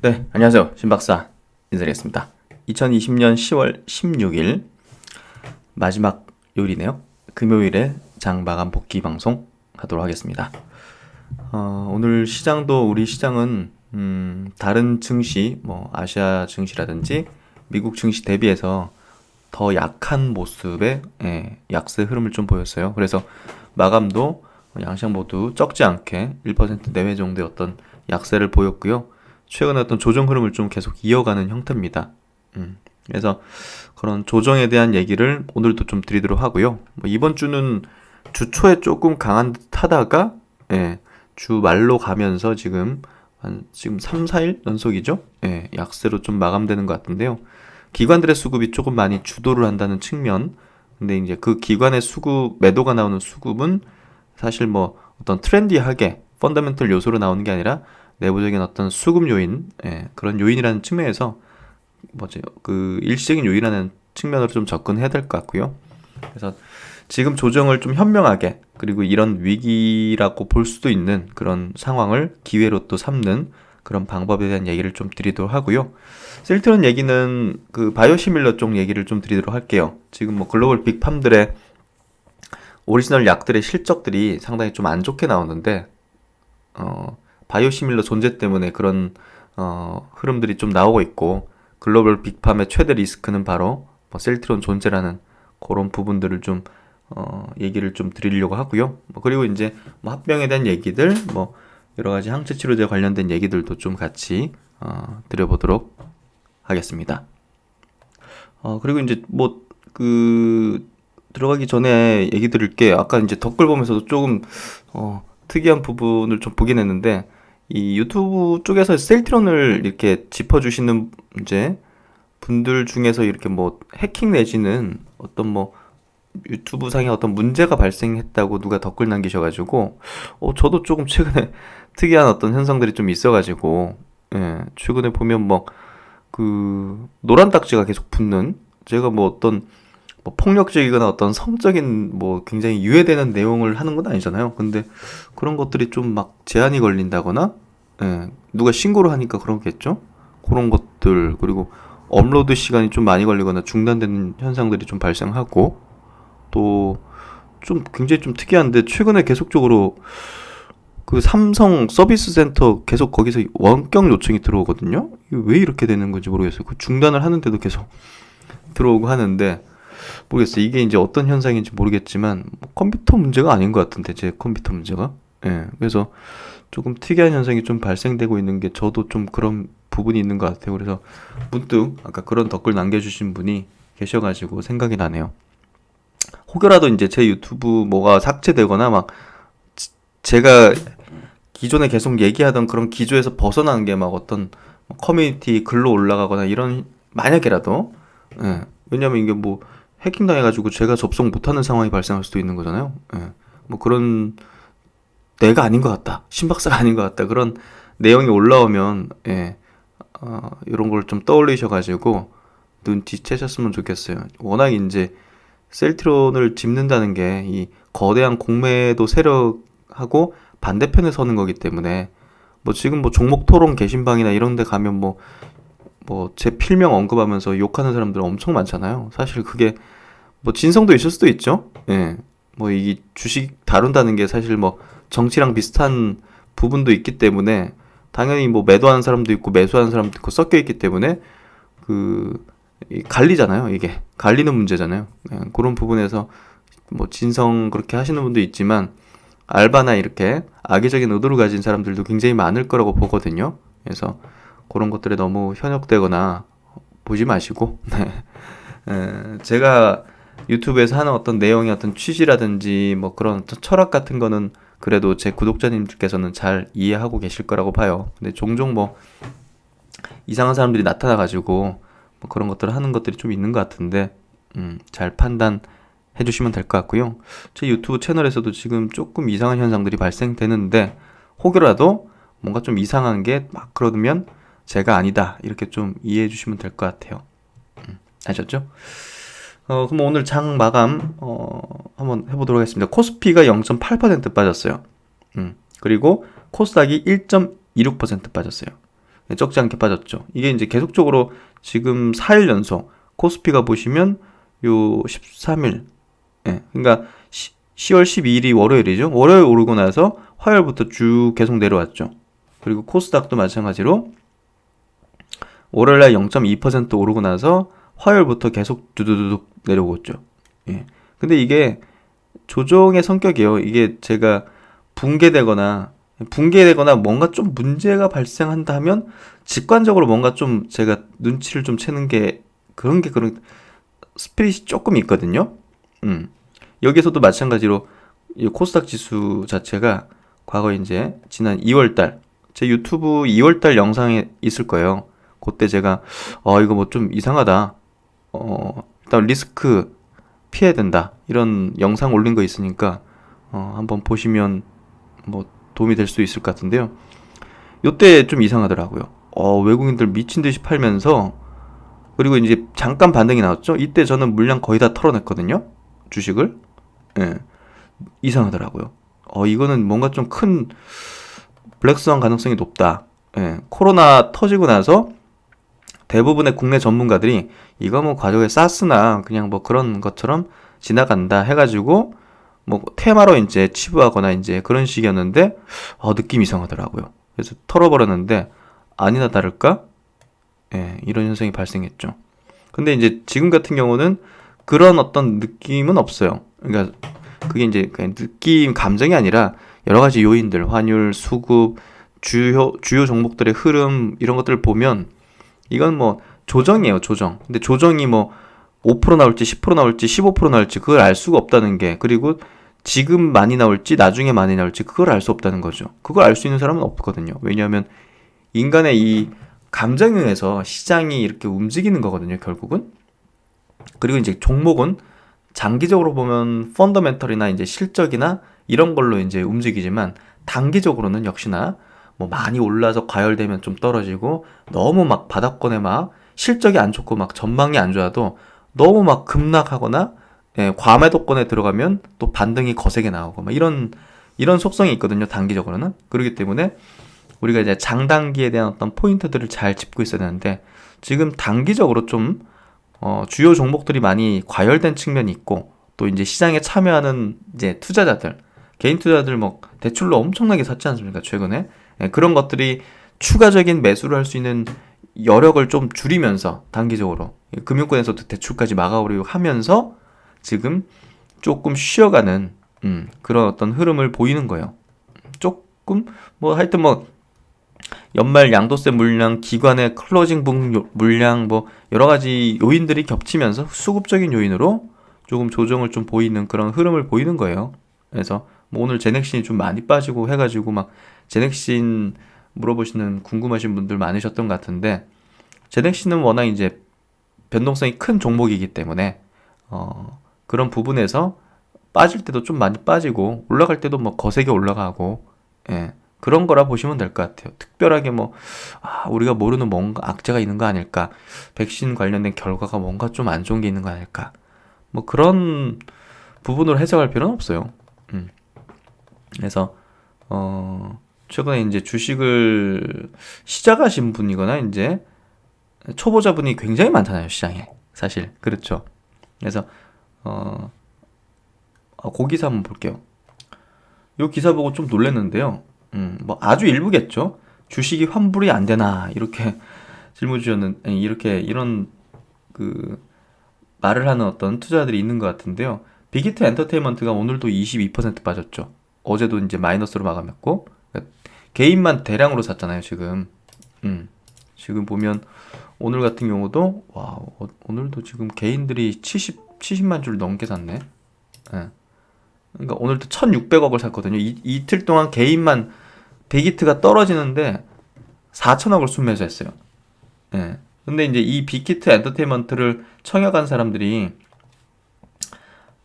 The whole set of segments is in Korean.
네, 안녕하세요. 신박사 인사드리겠습니다. 2020년 10월 16일 마지막 요일이네요. 금요일에 장 마감 복귀 방송 하도록 하겠습니다. 오늘 시장도 우리 시장은 다른 증시, 뭐 아시아 증시라든지 미국 증시 대비해서 더 약한 모습의 약세 흐름을 좀 보였어요. 그래서 마감도 양시장 모두 적지 않게 1% 내외 정도의 어떤 약세를 보였고요. 최근에 어떤 조정 흐름을 좀 계속 이어가는 형태입니다. 그래서 그런 조정에 대한 얘기를 오늘도 좀 드리도록 하고요. 뭐 이번 주는 주 초에 조금 강한 듯 하다가 주 말로 가면서 지금 3, 4일 연속이죠? 약세로 좀 마감되는 것 같은데요. 기관들의 수급이 조금 많이 주도를 한다는 측면. 근데 이제 그 기관의 수급, 매도가 나오는 수급은 사실 뭐 어떤 트렌디하게 펀더멘털 요소로 나오는 게 아니라 내부적인 어떤 수급 요인, 그런 요인이라는 측면에서 뭐지, 그 일시적인 요인이라는 측면으로 좀 접근해야 될 것 같고요. 그래서 지금 조정을 좀 현명하게, 그리고 이런 위기라고 볼 수도 있는 그런 상황을 기회로 또 삼는 그런 방법에 대한 얘기를 좀 드리도록 하고요. 셀트론 얘기는 그 바이오시밀러 쪽 얘기를 좀 드리도록 할게요. 지금 뭐 글로벌 빅팜들의 오리지널 약들의 실적들이 상당히 좀 안 좋게 나오는데, 바이오시밀러 존재 때문에 그런 흐름들이 좀 나오고 있고, 글로벌 빅팜의 최대 리스크는 바로 뭐 셀트론 존재라는 그런 부분들을 좀 얘기를 좀 드리려고 하고요. 뭐 그리고 이제 뭐 합병에 대한 얘기들, 뭐 여러 가지 항체 치료제 관련된 얘기들도 좀 같이 드려보도록 하겠습니다. 그리고 이제 뭐 들어가기 전에 얘기 드릴 게, 아까 이제 댓글 보면서도 조금 특이한 부분을 좀 보긴 했는데, 이 유튜브 쪽에서 셀트론을 이렇게 짚어주시는 이제 분들 중에서 이렇게 뭐 해킹 내지는 어떤 뭐 유튜브 상에 어떤 문제가 발생했다고 누가 댓글 남기셔가지고, 저도 조금 최근에 특이한 어떤 현상들이 좀 있어가지고, 최근에 보면 뭐 노란 딱지가 계속 붙는, 제가 뭐 어떤 뭐 폭력적이거나 어떤 성적인 뭐 굉장히 유해되는 내용을 하는 건 아니잖아요. 근데 그런 것들이 좀 막 제한이 걸린다거나, 누가 신고를 하니까 그런겠죠? 그런 것들, 그리고 업로드 시간이 좀 많이 걸리거나 중단되는 현상들이 좀 발생하고, 또 좀 굉장히 좀 특이한데, 최근에 계속적으로 그 삼성 서비스 센터 계속 거기서 원격 요청이 들어오거든요. 이게 왜 이렇게 되는 건지 모르겠어요. 그 중단을 하는데도 계속 들어오고 하는데, 모르겠어요. 이게 이제 어떤 현상인지 모르겠지만 뭐 컴퓨터 문제가 아닌 것 같은데, 제 컴퓨터 문제가. 그래서 조금 특이한 현상이 좀 발생되고 있는 게, 저도 좀 그런 부분이 있는 것 같아요. 그래서 문득 아까 그런 댓글 남겨주신 분이 계셔가지고 생각이 나네요. 혹여라도 이제 제 유튜브 뭐가 삭제되거나 막 제가 기존에 계속 얘기하던 그런 기조에서 벗어나는 게 막 어떤 커뮤니티 글로 올라가거나 이런, 만약에라도, 왜냐면 이게 뭐 해킹 당해가지고 제가 접속 못하는 상황이 발생할 수도 있는 거잖아요. 뭐 그런, 내가 아닌 것 같다, 신박사가 아닌 것 같다, 그런 내용이 올라오면, 이런 걸 좀 떠올리셔가지고 눈치채셨으면 좋겠어요. 워낙 이제 셀트론을 짚는다는 게 이 거대한 공매도 세력하고 반대편에 서는 거기 때문에, 뭐 지금 뭐 종목 토론 게시방이나 이런 데 가면 뭐 제 필명 언급하면서 욕하는 사람들 엄청 많잖아요. 사실 그게 뭐 진성도 있을 수도 있죠. 뭐 이 주식 다룬다는 게 사실 뭐 정치랑 비슷한 부분도 있기 때문에, 당연히 뭐 매도하는 사람도 있고 매수하는 사람도 있고 섞여 있기 때문에 갈리잖아요. 이게 갈리는 문제잖아요. 그런 부분에서 뭐 진성 그렇게 하시는 분도 있지만, 알바나 이렇게 악의적인 의도를 가진 사람들도 굉장히 많을 거라고 보거든요. 그래서 그런 것들에 너무 현혹되거나 보지 마시고, 제가 유튜브에서 하는 어떤 내용의 어떤 취지라든지 뭐 그런 어떤 철학 같은 거는 그래도 제 구독자님들께서는 잘 이해하고 계실 거라고 봐요. 근데 종종 뭐 이상한 사람들이 나타나가지고 뭐 그런 것들을 하는 것들이 좀 있는 것 같은데, 잘 판단해 주시면 될 것 같고요. 제 유튜브 채널에서도 지금 조금 이상한 현상들이 발생되는데, 혹여라도 뭔가 좀 이상한 게 막 그러면 제가 아니다, 이렇게 좀 이해해 주시면 될 것 같아요. 아셨죠? 그럼 오늘 장 마감 한번 해보도록 하겠습니다. 코스피가 0.8% 빠졌어요. 그리고 코스닥이 1.26% 빠졌어요. 적지 않게 빠졌죠. 이게 이제 계속적으로 지금 4일 연속 코스피가 보시면 요 13일, 그러니까 10월 12일이 월요일이죠. 월요일 오르고 나서 화요일부터 쭉 계속 내려왔죠. 그리고 코스닥도 마찬가지로 월요일날 0.2% 오르고 나서 화요일부터 계속 두두두둑 내려오고 있죠. 예. 근데 이게 조정의 성격이에요. 이게 제가 붕괴되거나 뭔가 좀 문제가 발생한다 하면 직관적으로 뭔가 좀 제가 눈치를 좀 채는 게 그런 스피릿이 조금 있거든요. 여기서도 마찬가지로 이 코스닥 지수 자체가 과거 이제 지난 2월달 제 유튜브 2월달 영상에 있을 거예요. 그때 제가 이거 뭐 좀 이상하다. 일단 리스크 피해야 된다. 이런 영상 올린 거 있으니까 한번 보시면 뭐 도움이 될 수 있을 것 같은데요. 요때 좀 이상하더라고요. 외국인들 미친 듯이 팔면서 그리고 이제 잠깐 반등이 나왔죠. 이때 저는 물량 거의 다 털어냈거든요. 주식을. 예. 이상하더라고요. 이거는 뭔가 좀 큰 블랙스완 가능성이 높다. 예. 코로나 터지고 나서 대부분의 국내 전문가들이 이거 뭐 과거에 사스나 그냥 뭐 그런 것처럼 지나간다 해가지고 뭐 테마로 이제 치부하거나 이제 그런 식이었는데 느낌 이상하더라고요. 그래서 털어버렸는데 아니나 다를까 이런 현상이 발생했죠. 근데 이제 지금 같은 경우는 그런 어떤 느낌은 없어요. 그러니까 그게 이제 그냥 느낌 감정이 아니라 여러 가지 요인들 환율 수급 주요 종목들의 흐름 이런 것들을 보면 이건 뭐 조정이에요, 조정. 근데 조정이 뭐 5% 나올지 10% 나올지 15% 나올지 그걸 알 수가 없다는 게 그리고 지금 많이 나올지 나중에 많이 나올지 그걸 알 수 없다는 거죠. 그걸 알 수 있는 사람은 없거든요. 왜냐하면 인간의 이 감정에 의해서 시장이 이렇게 움직이는 거거든요, 결국은. 그리고 이제 종목은 장기적으로 보면 펀더멘털이나 이제 실적이나 이런 걸로 이제 움직이지만 단기적으로는 역시나 뭐 많이 올라서 과열되면 좀 떨어지고 너무 막 바닥권에 막 실적이 안 좋고 막 전망이 안 좋아도 너무 막 급락하거나 과매도권에 들어가면 또 반등이 거세게 나오고 막 이런 속성이 있거든요. 단기적으로는. 그렇기 때문에 우리가 이제 장단기에 대한 어떤 포인트들을 잘 짚고 있어야 되는데 지금 단기적으로 좀 주요 종목들이 많이 과열된 측면이 있고 또 이제 시장에 참여하는 이제 투자자들 개인 투자자들 뭐 대출로 엄청나게 샀지 않습니까? 최근에 그런 것들이 추가적인 매수를 할 수 있는 여력을 좀 줄이면서 단기적으로 금융권에서도 대출까지 막아오려고 하면서 지금 조금 쉬어가는 그런 어떤 흐름을 보이는 거예요. 조금 뭐 하여튼 뭐 연말 양도세 물량, 기관의 클로징 북 물량 뭐 여러 가지 요인들이 겹치면서 수급적인 요인으로 조금 조정을 좀 보이는 그런 흐름을 보이는 거예요. 그래서 뭐 오늘 제넥신이 좀 많이 빠지고 해가지고 막 제넥신 물어보시는 궁금하신 분들 많으셨던 것 같은데 제넥신은 워낙 이제 변동성이 큰 종목이기 때문에 그런 부분에서 빠질 때도 좀 많이 빠지고 올라갈 때도 뭐 거세게 올라가고 그런 거라 보시면 될 것 같아요. 특별하게 뭐 우리가 모르는 뭔가 악재가 있는 거 아닐까 백신 관련된 결과가 뭔가 좀 안 좋은 게 있는 거 아닐까 뭐 그런 부분으로 해석할 필요는 없어요. 그래서 최근에 이제 주식을 시작하신 분이거나 이제 초보자분이 굉장히 많잖아요, 시장에. 사실. 그렇죠. 그래서 그 기사 한번 볼게요. 이 기사 보고 좀 놀랐는데요. 뭐 아주 일부겠죠. 주식이 환불이 안 되나 이렇게 질문 주셨는 이런 그 말을 하는 어떤 투자들이 있는 것 같은데요. 빅히트 엔터테인먼트가 오늘도 22% 빠졌죠. 어제도 이제 마이너스로 마감했고 그러니까 개인만 대량으로 샀잖아요, 지금. 지금 보면 오늘 같은 경우도 오늘도 지금 개인들이 70만 줄 넘게 샀네. 그러니까 오늘도 1,600억을 샀거든요. 이틀 동안 개인만 빅히트가 떨어지는데 4천억을 순매수했어요. 근데 이제 이 빅히트 엔터테인먼트를 청약한 사람들이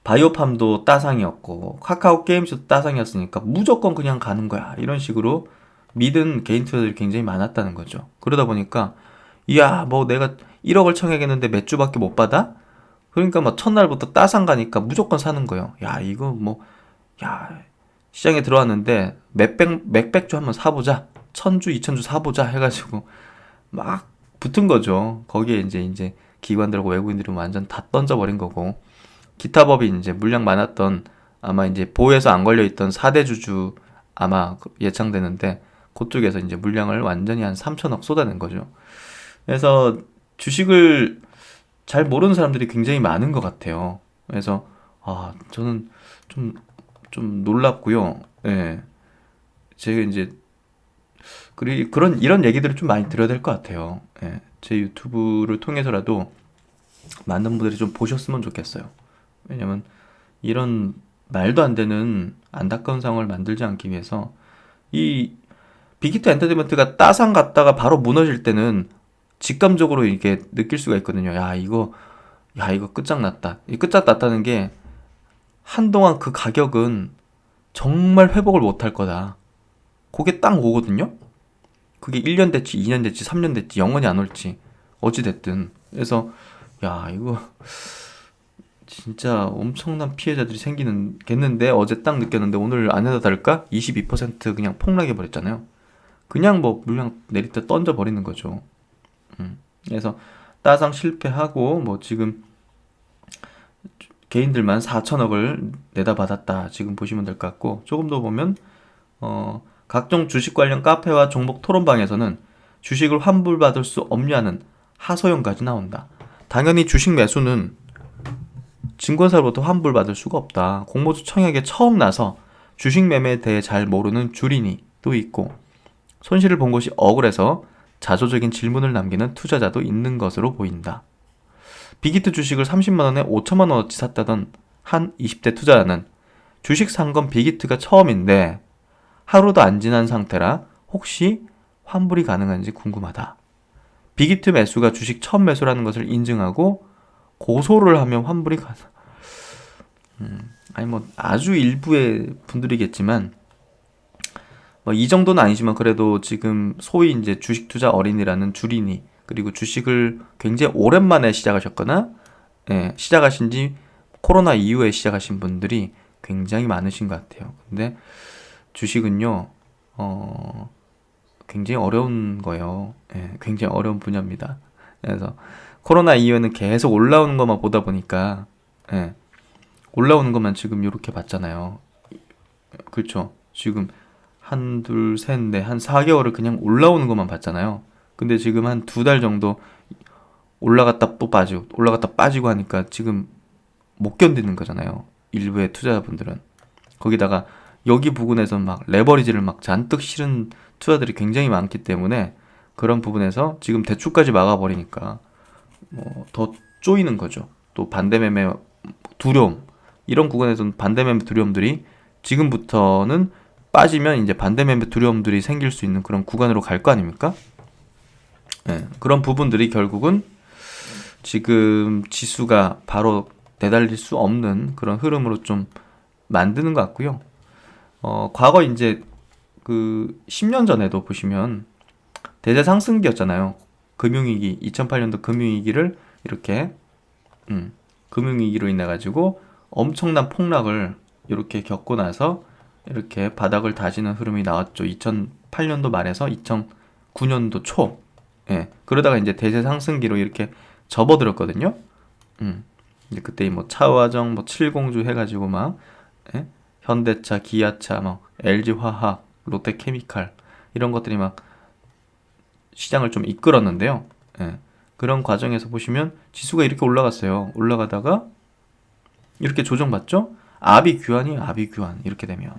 바이오팜도 따상이었고 카카오 게임즈도 따상이었으니까 무조건 그냥 가는 거야. 이런 식으로 믿은 개인 투자들이 굉장히 많았다는 거죠. 그러다 보니까 뭐 내가 1억을 청약했는데 몇 주밖에 못 받아? 그러니까 뭐 첫날부터 따상 가니까 무조건 사는 거예요. 이거 뭐 시장에 들어왔는데 몇백 주 한번 사보자. 1,000주, 2,000주 사보자 해가지고 막 붙은 거죠. 거기에 이제 기관들하고 외국인들이 완전 다 던져버린 거고, 기타 법이 이제 물량 많았던, 아마 이제 보호해서 안 걸려있던 4대 주주 아마 예상되는데, 그쪽에서 이제 물량을 완전히 한 3천억 쏟아낸 거죠. 그래서 주식을 잘 모르는 사람들이 굉장히 많은 것 같아요. 그래서 저는 좀 놀랍고요. 예. 제가 이제 그런 이런 얘기들을 좀 많이 들어야 될 것 같아요. 예. 제 유튜브를 통해서라도 많은 분들이 좀 보셨으면 좋겠어요. 왜냐면 이런 말도 안 되는 안타까운 상황을 만들지 않기 위해서, 이 빅히트 엔터테인먼트가 따상 갔다가 바로 무너질 때는 직감적으로 이렇게 느낄 수가 있거든요. 야 이거 끝장났다. 이 끝장났다는 게 한동안 그 가격은 정말 회복을 못할 거다. 그게 딱 오거든요. 그게 1년 됐지, 2년 됐지, 3년 됐지, 영원히 안 올지 어찌 됐든. 그래서 이거 진짜 엄청난 피해자들이 생기겠는데, 어제 딱 느꼈는데 오늘 아니나 다를까 22% 그냥 폭락해 버렸잖아요. 그냥 뭐 물량 내릴 때 던져 버리는 거죠. 그래서 따상 실패하고 뭐 지금 개인들만 4천억을 내다 받았다, 지금 보시면 될 것 같고, 조금 더 보면 각종 주식 관련 카페와 종목 토론방에서는 주식을 환불받을 수 없냐는 하소연까지 나온다. 당연히 주식 매수는 증권사로부터 환불받을 수가 없다. 공모주 청약에 처음 나서 주식 매매에 대해 잘 모르는 주린이 또 있고, 손실을 본 것이 억울해서 자조적인 질문을 남기는 투자자도 있는 것으로 보인다. 빅히트 주식을 30만원에 5천만원어치 샀다던 한 20대 투자자는 주식 산 건 빅히트가 처음인데 하루도 안 지난 상태라 혹시 환불이 가능한지 궁금하다. 빅히트 매수가 주식 처음 매수라는 것을 인증하고 고소를 하면 환불이 아니 뭐 아주 일부의 분들이겠지만, 뭐 이 정도는 아니지만 그래도 지금 소위 이제 주식 투자 어린이라는 주린이, 그리고 주식을 굉장히 오랜만에 시작하셨거나, 시작하신 지 코로나 이후에 시작하신 분들이 굉장히 많으신 것 같아요. 근데 주식은요, 굉장히 어려운 거예요. 굉장히 어려운 분야입니다. 그래서 코로나 이후에는 계속 올라오는 것만 보다 보니까, 올라오는 것만 지금 이렇게 봤잖아요. 그렇죠. 지금 한, 둘, 셋, 넷, 한 4개월을 그냥 올라오는 것만 봤잖아요. 근데 지금 한 2달 정도 올라갔다 또 빠지고, 올라갔다 빠지고 하니까 지금 못 견디는 거잖아요. 일부의 투자자분들은. 거기다가 여기 부분에서 막 레버리지를 막 잔뜩 실은 투자들이 굉장히 많기 때문에, 그런 부분에서 지금 대출까지 막아버리니까 더 쪼이는 거죠. 또 반대매매 두려움, 이런 구간에서는 반대매매 두려움들이 지금부터는 빠지면 이제 반대매매 두려움들이 생길 수 있는 그런 구간으로 갈 거 아닙니까? 그런 부분들이 결국은 지금 지수가 바로 내달릴 수 없는 그런 흐름으로 좀 만드는 것 같고요. 과거 이제 그 10년 전에도 보시면 대세 상승기였잖아요. 금융위기, 2008년도 금융위기를 이렇게, 금융위기로 인해 가지고 엄청난 폭락을 이렇게 겪고 나서 이렇게 바닥을 다지는 흐름이 나왔죠. 2008년도 말에서 2009년도 초. 그러다가 이제 대세 상승기로 이렇게 접어들었거든요. 이제 그때 뭐 차화정, 뭐 칠공주 해가지고 막, 현대차, 기아차, 뭐 LG화학, 롯데케미칼, 이런 것들이 막 시장을 좀 이끌었는데요. 그런 과정에서 보시면 지수가 이렇게 올라갔어요. 올라가다가 이렇게 조정받죠? 아비규환 이렇게 되면,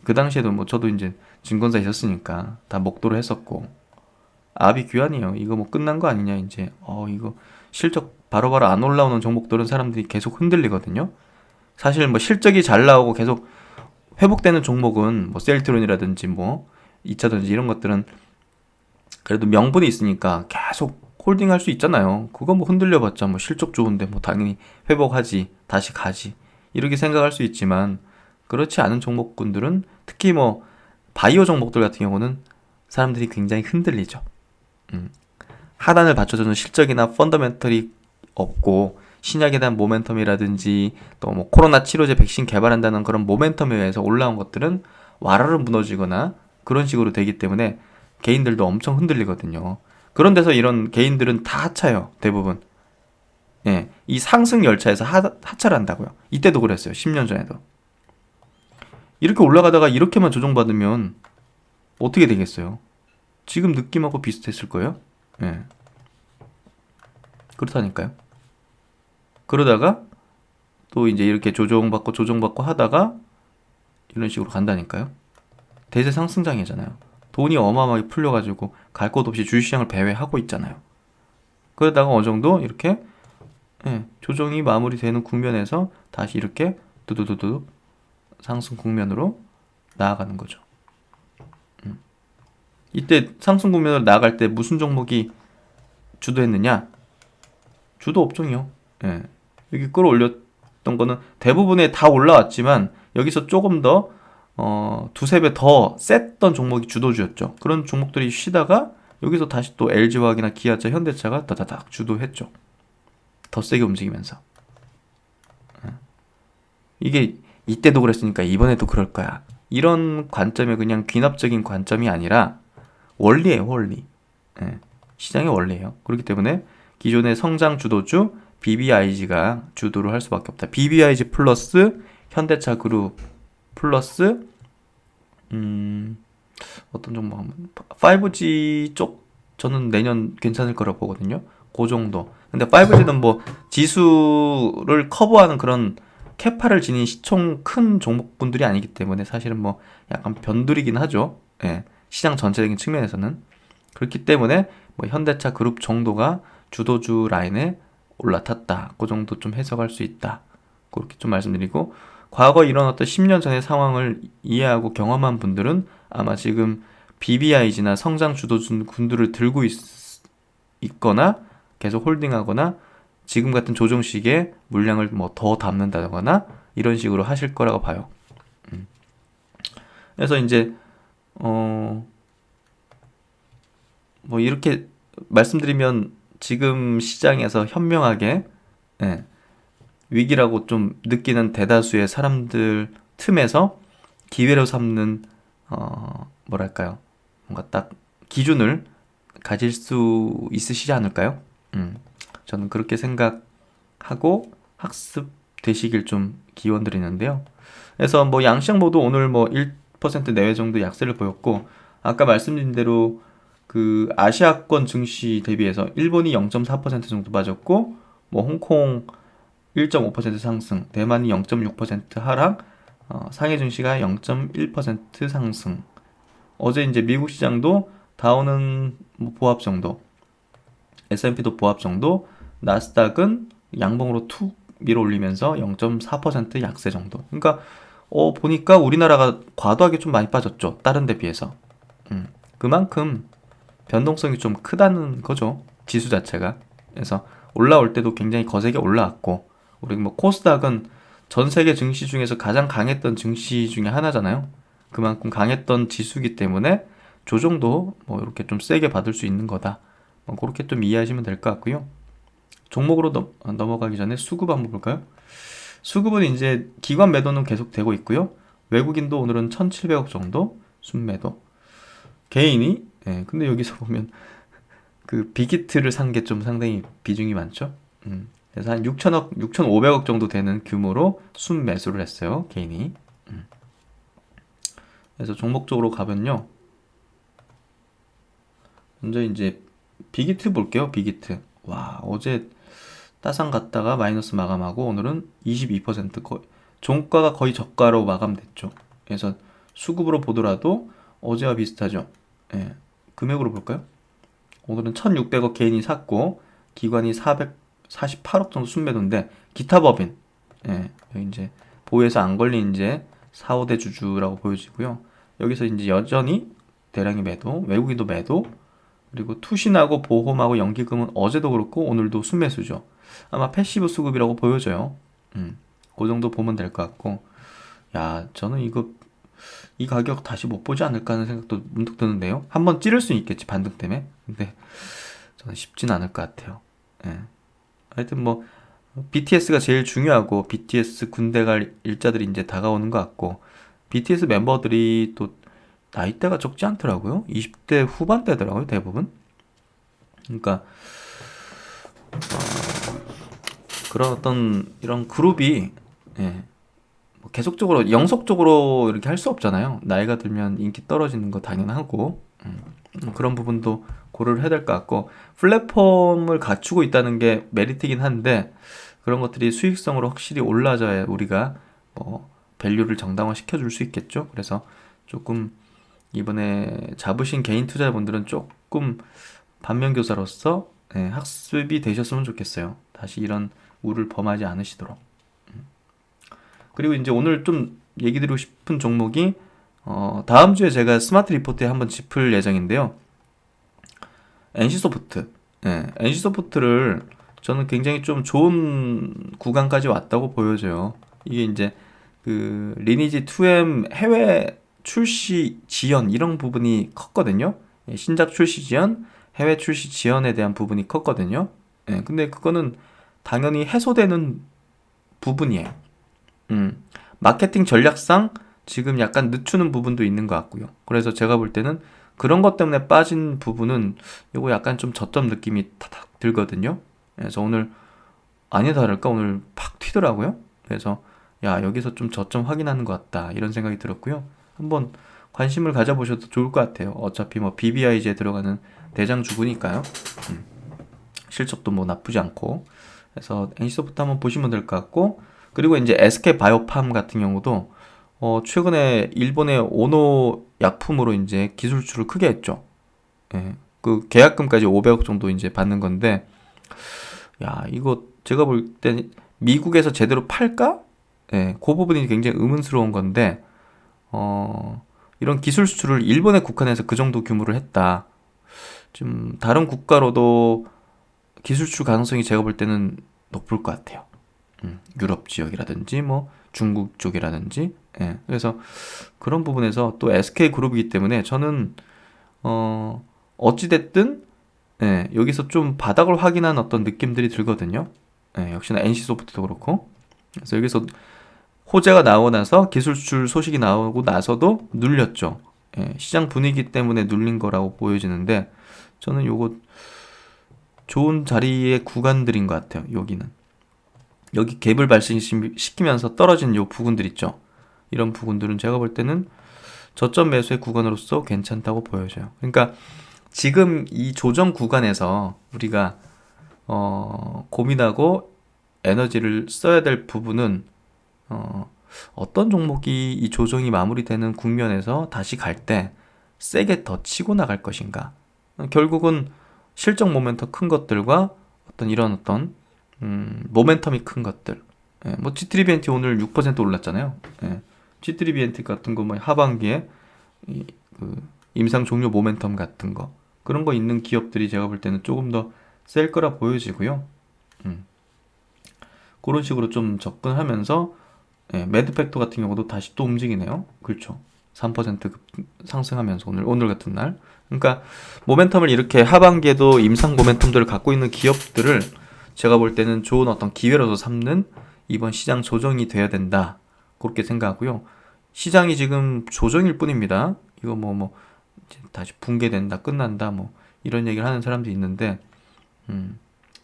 그 당시에도 뭐 저도 이제 증권사에 있었으니까 다 목도를 했었고, 아비규환이에요. 이거 뭐 끝난 거 아니냐 이제. 이거 실적 바로바로 안 올라오는 종목들은 사람들이 계속 흔들리거든요. 사실 뭐 실적이 잘 나오고 계속 회복되는 종목은 뭐 셀트론이라든지 뭐 2차전지 이런 것들은 그래도 명분이 있으니까 계속 홀딩할 수 있잖아요. 그거 뭐 흔들려봤자 뭐 실적 좋은데 뭐 당연히 회복하지, 다시 가지, 이렇게 생각할 수 있지만, 그렇지 않은 종목군들은, 특히 뭐 바이오 종목들 같은 경우는 사람들이 굉장히 흔들리죠. 하단을 받쳐주는 실적이나 펀더멘털이 없고, 신약에 대한 모멘텀이라든지 또 뭐 코로나 치료제 백신 개발한다는 그런 모멘텀에 의해서 올라온 것들은 와르르 무너지거나 그런 식으로 되기 때문에 개인들도 엄청 흔들리거든요. 그런 데서 이런 개인들은 다 하차요. 대부분. 예, 이 상승 열차에서 하차를 한다고요. 이때도 그랬어요. 10년 전에도. 이렇게 올라가다가 이렇게만 조정받으면 어떻게 되겠어요? 지금 느낌하고 비슷했을 거예요. 예. 그렇다니까요. 그러다가 또 이제 이렇게 조정받고 하다가 이런 식으로 간다니까요. 대세 상승장이잖아요. 돈이 어마어마하게 풀려가지고 갈 곳 없이 주식시장을 배회하고 있잖아요. 그러다가 어느 정도 이렇게 조정이 마무리되는 국면에서 다시 이렇게 두두두두 상승 국면으로 나아가는 거죠. 이때 상승 국면으로 나아갈 때 무슨 종목이 주도했느냐? 주도 업종이요. 예. 여기 끌어올렸던 거는 대부분에 다 올라왔지만 여기서 조금 더 두세 배 더 셌던 종목이 주도주였죠. 그런 종목들이 쉬다가 여기서 다시 또 LG화학이나 기아차, 현대차가 다다닥 주도했죠. 더 세게 움직이면서. 이게 이때도 그랬으니까 이번에도 그럴 거야. 이런 관점이 그냥 귀납적인 관점이 아니라 원리예요, 원리. 예. 시장의 원리예요. 그렇기 때문에 기존의 성장 주도주 BBIG가 주도를 할 수밖에 없다. BBIG 플러스 현대차 그룹 플러스 어떤 종목 한번 5G 쪽 저는 내년 괜찮을 거라 보거든요. 그 정도. 근데 5G는 뭐 지수를 커버하는 그런 캐파를 지닌 시총 큰 종목분들이 아니기 때문에 사실은 뭐 약간 변두리긴 하죠. 예. 시장 전체적인 측면에서는. 그렇기 때문에 뭐 현대차 그룹 정도가 주도주 라인에 올라탔다. 그 정도 좀 해석할 수 있다. 그렇게 좀 말씀드리고 과거 일어났던 10년 전의 상황을 이해하고 경험한 분들은 아마 지금 BBIG나 성장 주도주 군들을 들고 있거나 계속 홀딩하거나 지금 같은 조정 시기에 물량을 뭐 더 담는다거나 이런 식으로 하실 거라고 봐요. 그래서 이제 뭐 이렇게 말씀드리면 지금 시장에서 현명하게 위기라고 좀 느끼는 대다수의 사람들 틈에서 기회로 삼는 뭐랄까요? 뭔가 딱 기준을 가질 수 있으시지 않을까요? 저는 그렇게 생각하고 학습되시길 좀 기원드리는데요. 그래서 뭐 양시장 모두 오늘 뭐 1% 내외 정도 약세를 보였고 아까 말씀드린 대로 그 아시아권 증시 대비해서 일본이 0.4% 정도 빠졌고 뭐 홍콩 1.5% 상승, 대만이 0.6% 하락, 상해 증시가 0.1% 상승. 어제 이제 미국 시장도 다우는 뭐 보합 정도, S&P도 보합 정도, 나스닥은 양봉으로 툭 밀어 올리면서 0.4% 약세 정도. 그러니까 보니까 우리나라가 과도하게 좀 많이 빠졌죠. 다른 데 비해서. 그만큼 변동성이 좀 크다는 거죠. 지수 자체가. 그래서 올라올 때도 굉장히 거세게 올라왔고 우리 뭐 코스닥은 전 세계 증시 중에서 가장 강했던 증시 중에 하나잖아요. 그만큼 강했던 지수기 때문에 조정도 뭐 이렇게 좀 세게 받을 수 있는 거다. 뭐 그렇게 좀 이해하시면 될 것 같고요. 종목으로 넘어가기 전에 수급 한번 볼까요? 수급은 이제 기관 매도는 계속 되고 있고요. 외국인도 오늘은 1,700억 정도 순매도. 개인이 근데 여기서 보면 그 빅히트를 산 게 좀 상당히 비중이 많죠. 그래서 한 6천억, 6,500억 정도 되는 규모로 순매수를 했어요. 개인이. 그래서 종목적으로 가면요. 먼저 이제 빅히트 볼게요. 빅히트. 와, 어제 따상 갔다가 마이너스 마감하고 오늘은 22% 거의 종가가 거의 저가로 마감됐죠. 그래서 수급으로 보더라도 어제와 비슷하죠. 예. 금액으로 볼까요? 오늘은 1,600억 개인이 샀고 기관이 448억 정도 순매도인데 기타 법인 여기 이제 보유해서 안 걸린 이제 4, 5대 주주라고 보여지고요. 여기서 이제 여전히 대량의 매도, 외국인도 매도, 그리고 투신하고 보험하고 연기금은 어제도 그렇고 오늘도 순매수죠. 아마 패시브 수급이라고 보여져요. 그 정도 보면 될 것 같고, 야, 저는 이 가격 다시 못 보지 않을까 하는 생각도 문득 드는데요. 한번 찌를 수는 있겠지, 반등 때문에. 근데 저는 쉽진 않을 것 같아요. 예. 하여튼 뭐 BTS가 제일 중요하고 BTS 군대 갈 일자들이 이제 다가오는 것 같고 BTS 멤버들이 또 나이대가 적지 않더라고요. 20대 후반대더라고요, 대부분. 그러니까 그런 어떤 이런 그룹이 예, 뭐 계속적으로 영속적으로 이렇게 할 수 없잖아요. 나이가 들면 인기 떨어지는 거 당연하고 그런 부분도 고려를 해야 될 것 같고 플랫폼을 갖추고 있다는 게 메리트이긴 한데 그런 것들이 수익성으로 확실히 올라져야 우리가 뭐 밸류를 정당화 시켜줄 수 있겠죠. 그래서 조금 이번에 잡으신 개인 투자자분들은 조금 반면교사로서 학습이 되셨으면 좋겠어요. 다시 이런 우를 범하지 않으시도록. 그리고 이제 오늘 좀 얘기 드리고 싶은 종목이 다음 주에 제가 스마트 리포트에 한번 짚을 예정인데요. NC소프트. NC소프트를 저는 굉장히 좀 좋은 구간까지 왔다고 보여져요. 이게 이제 그 리니지 2M 해외 출시 지연 이런 부분이 컸거든요. 신작 출시 지연, 해외 출시 지연에 대한 부분이 컸거든요. 근데 그거는 당연히 해소되는 부분이에요. 마케팅 전략상 지금 약간 늦추는 부분도 있는 것 같고요. 그래서 제가 볼 때는 그런 것 때문에 빠진 부분은 이거 약간 좀 저점 느낌이 탁탁 들거든요. 그래서 오늘 아니나 다를까 오늘 팍 튀더라고요. 그래서 야 여기서 좀 저점 확인하는 것 같다 이런 생각이 들었고요. 한번 관심을 가져보셔도 좋을 것 같아요. 어차피 뭐 BBIG에 들어가는 대장주구니까요. 실적도 뭐 나쁘지 않고 그래서 NC소프트 한번 보시면 될 것 같고 그리고 이제 SK바이오팜 같은 경우도 최근에 일본의 오노 약품으로 이제 기술주를 크게 했죠. 예. 그 계약금까지 500억 정도 이제 받는 건데 야 이거 제가 볼 때 미국에서 제대로 팔까? 예, 그 부분이 굉장히 의문스러운 건데 이런 기술 수출을 일본에 국한해서 그 정도 규모를 했다. 좀 다른 국가로도 기술 수출 가능성이 제가 볼 때는 높을 것 같아요. 유럽 지역이라든지 뭐 중국 쪽이라든지 그래서 그런 부분에서 또 SK 그룹이기 때문에 저는 어찌 됐든 여기서 좀 바닥을 확인한 어떤 느낌들이 들거든요. 역시나 NC소프트도 그렇고 그래서 여기서 호재가 나오고 나서 기술 수출 소식이 나오고 나서도 눌렸죠. 시장 분위기 때문에 눌린 거라고 보여지는데 저는 요거 좋은 자리의 구간들인 것 같아요. 여기는 여기 갭을 발생시키면서 떨어진 요 부분들 있죠. 이런 부분들은 제가 볼 때는 저점 매수의 구간으로서 괜찮다고 보여져요. 그러니까 지금 이 조정 구간에서 우리가 고민하고 에너지를 써야 될 부분은 어떤 종목이 이 조정이 마무리되는 국면에서 다시 갈 때 세게 더 치고 나갈 것인가. 결국은 실적 모멘텀 큰 것들과 어떤 이런 어떤 모멘텀이 큰 것들. 뭐 G3BNT 오늘 6% 올랐잖아요. G3BNT 같은 거 뭐 하반기에 그 임상 종료 모멘텀 같은 거 그런 거 있는 기업들이 제가 볼 때는 조금 더 셀 거라 보여지고요. 그런 식으로 좀 접근하면서 매드팩토 같은 경우도 다시 또 움직이네요. 그렇죠. 3% 상승하면서 오늘 같은 날. 그러니까 모멘텀을 이렇게 하반기에도 임상 모멘텀들을 갖고 있는 기업들을 제가 볼 때는 좋은 어떤 기회로서 삼는 이번 시장 조정이 돼야 된다. 그렇게 생각하고요. 시장이 지금 조정일 뿐입니다. 이거 뭐 이제 다시 붕괴된다, 끝난다, 뭐 이런 얘기를 하는 사람도 있는데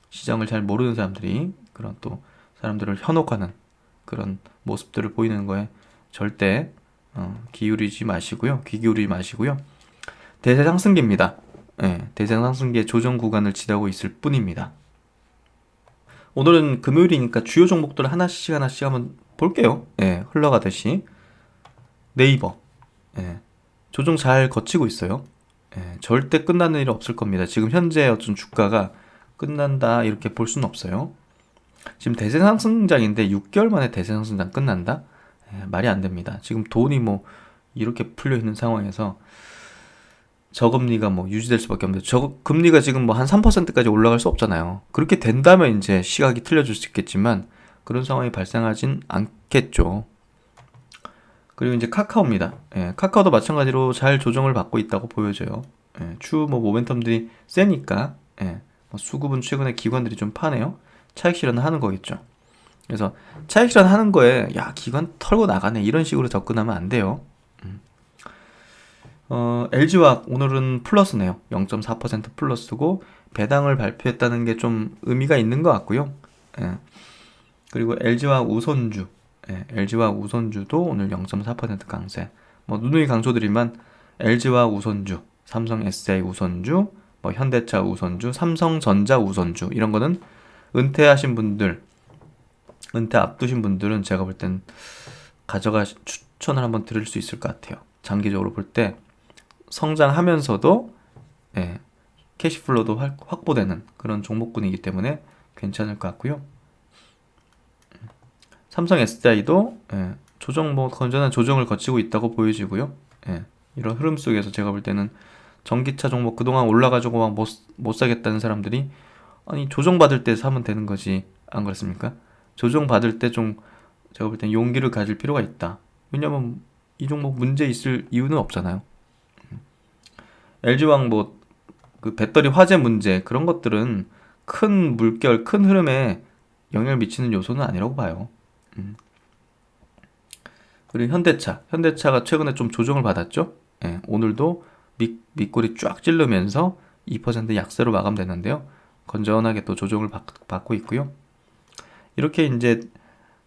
시장을 잘 모르는 사람들이 그런 또 사람들을 현혹하는 그런 모습들을 보이는 거에 절대 귀 기울이지 마시고요. 대세 상승기입니다. 대세 상승기의 조정 구간을 지나고 있을 뿐입니다. 오늘은 금요일이니까 주요 종목들 하나씩 한번 볼게요. 흘러가듯이 네이버 조정 잘 거치고 있어요. 절대 끝나는 일 없을 겁니다. 지금 현재 어떤 주가가 끝난다 이렇게 볼 수는 없어요. 지금 대세 상승장인데 6개월 만에 대세 상승장 끝난다? 말이 안 됩니다. 지금 돈이 뭐 이렇게 풀려 있는 상황에서 저금리가 뭐 유지될 수밖에 없는데 저금리가 지금 뭐 한 3%까지 올라갈 수 없잖아요. 그렇게 된다면 이제 시각이 틀려질 수 있겠지만 그런 상황이 발생하진 않겠죠. 그리고 이제 카카오입니다. 카카오도 마찬가지로 잘 조정을 받고 있다고 보여져요. 추후 뭐 모멘텀들이 세니까 뭐 수급은 최근에 기관들이 좀 파네요. 차익 실현하는 거겠죠. 그래서 차익 실현하는 거에 야 기관 털고 나가네 이런 식으로 접근하면 안 돼요. LG화학 오늘은 플러스네요. 0.4% 플러스고 배당을 발표했다는 게 좀 의미가 있는 것 같고요. 예. 그리고 LG화학 우선주, LG화학 우선주도 오늘 0.4% 강세. 뭐 누누이 강조드리만 LG화학 우선주, 삼성 SDI 우선주, 뭐 현대차 우선주, 삼성전자 우선주 이런 거는 은퇴하신 분들, 은퇴 앞두신 분들은 제가 볼 땐 추천을 한번 드릴 수 있을 것 같아요. 장기적으로 볼 때 성장하면서도 캐시플로도 확보되는 그런 종목군이기 때문에 괜찮을 것 같고요. 삼성 SDI도 조정 건전한 조정을 거치고 있다고 보여지고요. 이런 흐름 속에서 제가 볼 때는 전기차 종목 그동안 올라가지고 막 못 사겠다는 사람들이 아니 조정받을 때 사면 되는 거지 안 그렇습니까? 조정받을 때 좀 제가 볼 땐 용기를 가질 필요가 있다. 왜냐면 이 종목 문제 있을 이유는 없잖아요. LG화학 그 배터리 화재 문제 그런 것들은 큰 물결, 큰 흐름에 영향을 미치는 요소는 아니라고 봐요. 그리고 현대차가 최근에 좀 조정을 받았죠. 오늘도 밑골이 쫙 찌르면서 2% 약세로 마감됐는데요. 건전하게 또 조정을 받고 있고요. 이렇게 이제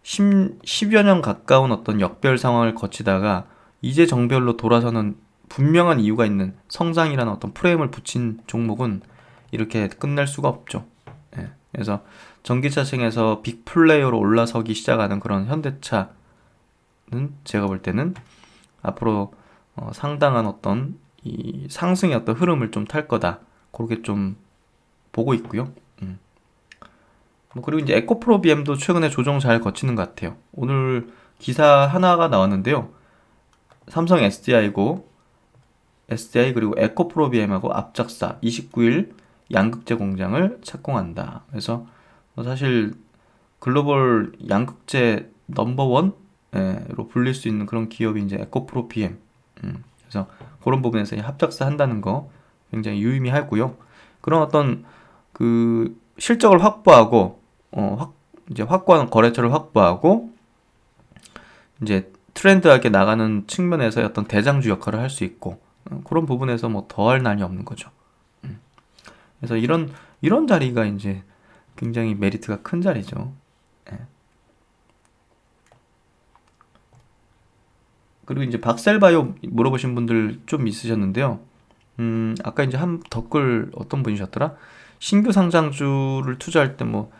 10여 년 가까운 어떤 역별 상황을 거치다가 이제 정별로 돌아서는 분명한 이유가 있는 성장이라는 어떤 프레임을 붙인 종목은 이렇게 끝날 수가 없죠. 그래서 전기차층에서 빅플레이어로 올라서기 시작하는 그런 현대차는 제가 볼 때는 앞으로 상당한 어떤 이 상승의 어떤 흐름을 좀 탈 거다. 그렇게 좀 보고 있고요. 그리고 이제 에코프로 BM도 최근에 조정 잘 거치는 것 같아요. 오늘 기사 하나가 나왔는데요. 삼성 SDI 그리고 에코프로 BM하고 앞작사 29일 양극재 공장을 착공한다. 그래서 사실 글로벌 양극재 넘버원으로 불릴 수 있는 그런 기업이 이제 에코프로 BM. 그래서 그런 부분에서 합작사 한다는 거 굉장히 유의미하고요. 그런 어떤 그 실적을 확보하고 이제 확고한 거래처를 확보하고 이제 트렌드하게 나가는 측면에서 어떤 대장주 역할을 할 수 있고 그런 부분에서 뭐 더할 나위 없는 거죠. 그래서 이런 자리가 이제 굉장히 메리트가 큰 자리죠. 예. 그리고 이제 박셀바이오 물어보신 분들 좀 있으셨는데요. 아까 이제 한 댓글 어떤 분이셨더라? 신규 상장주를 투자할 때 뭐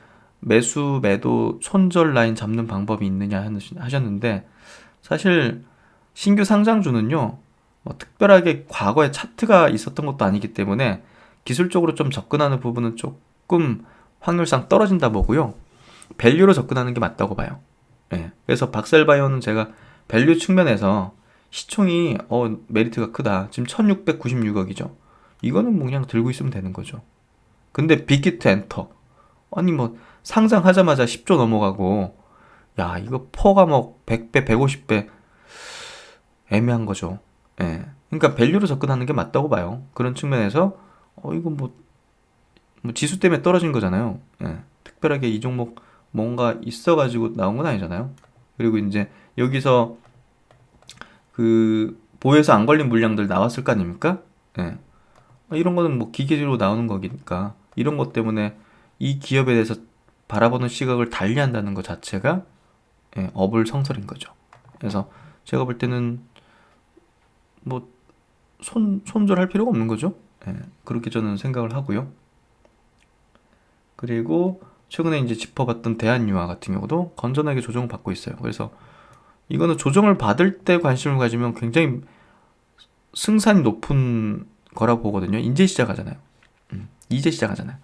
매수, 매도, 손절 라인 잡는 방법이 있느냐 하셨는데 사실 신규 상장주는요, 뭐 특별하게 과거에 차트가 있었던 것도 아니기 때문에 기술적으로 좀 접근하는 부분은 조금 확률상 떨어진다 보고요. 밸류로 접근하는 게 맞다고 봐요. 그래서 박셀바이오는 제가 밸류 측면에서 시총이 메리트가 크다. 지금 1696억이죠. 이거는 뭐 그냥 들고 있으면 되는 거죠. 근데 빅히트 엔터. 아니 뭐 상장하자마자 10조 넘어가고 야 이거 퍼가 뭐 100배 150배 애매한 거죠. 그러니까 밸류로 접근하는 게 맞다고 봐요. 그런 측면에서 이거 뭐 지수 때문에 떨어진 거잖아요. 특별하게 이 종목 뭔가 있어가지고 나온 건 아니잖아요. 그리고 이제 여기서 그 보에서 안 걸린 물량들 나왔을 거 아닙니까? 이런 거는 뭐 기계적으로 나오는 거니까 이런 것 때문에 이 기업에 대해서 바라보는 시각을 달리한다는 것 자체가 어불성설인 거죠. 그래서 제가 볼 때는 뭐 손절할 필요가 없는 거죠. 그렇게 저는 생각을 하고요. 그리고 최근에 이제 짚어봤던 대한유화 같은 경우도 건전하게 조정을 받고 있어요. 그래서 이거는 조정을 받을 때 관심을 가지면 굉장히 승산이 높은 거라고 보거든요. 이제 시작하잖아요. 이제 시작하잖아요.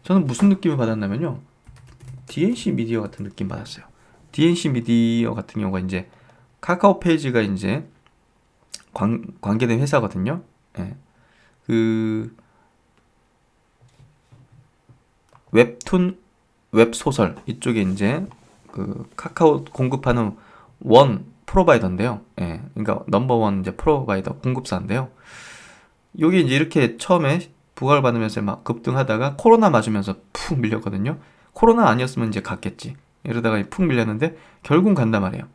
저는 무슨 느낌을 받았냐면요. DNC 미디어 같은 느낌 받았어요. DNC 미디어 같은 경우가 이제 카카오 페이지가 이제 관계된 회사거든요. 그 웹툰, 웹소설 이쪽에 이제 그 카카오 공급하는 원 프로바이더인데요. 그러니까 넘버원 이제 프로바이더 공급사인데요. 여기 이제 이렇게 처음에 부각을 받으면서 막 급등하다가 코로나 맞으면서 푹 밀렸거든요. 코로나 아니었으면 이제 갔겠지. 이러다가 푹 밀렸는데 결국 간단 말이에요.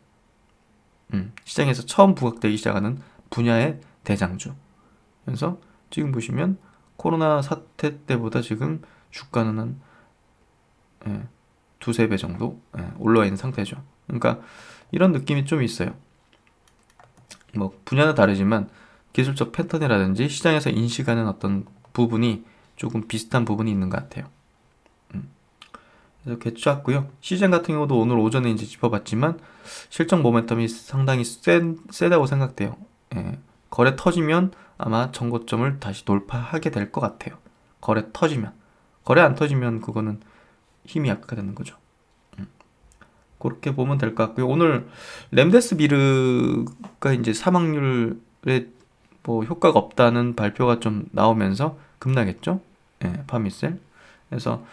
시장에서 처음 부각되기 시작하는 분야의 대장주. 그래서 지금 보시면 코로나 사태 때보다 지금 주가는 한 두세 배 정도 올라와 있는 상태죠. 그러니까 이런 느낌이 좀 있어요. 뭐 분야는 다르지만 기술적 패턴이라든지 시장에서 인식하는 어떤 부분이 조금 비슷한 부분이 있는 것 같아요. 그래서 괜찮고요. 시장 같은 경우도 오늘 오전에 이제 짚어봤지만 실적 모멘텀이 상당히 세다고 생각돼요. 거래 터지면 아마 전고점을 다시 돌파하게 될 것 같아요. 거래 터지면. 거래 안 터지면 그거는 힘이 약화되는 거죠. 그렇게 보면 될 것 같고요. 오늘 렘데스비르가 이제 사망률에 뭐 효과가 없다는 발표가 좀 나오면서 급락했죠. 파미셀. 그래서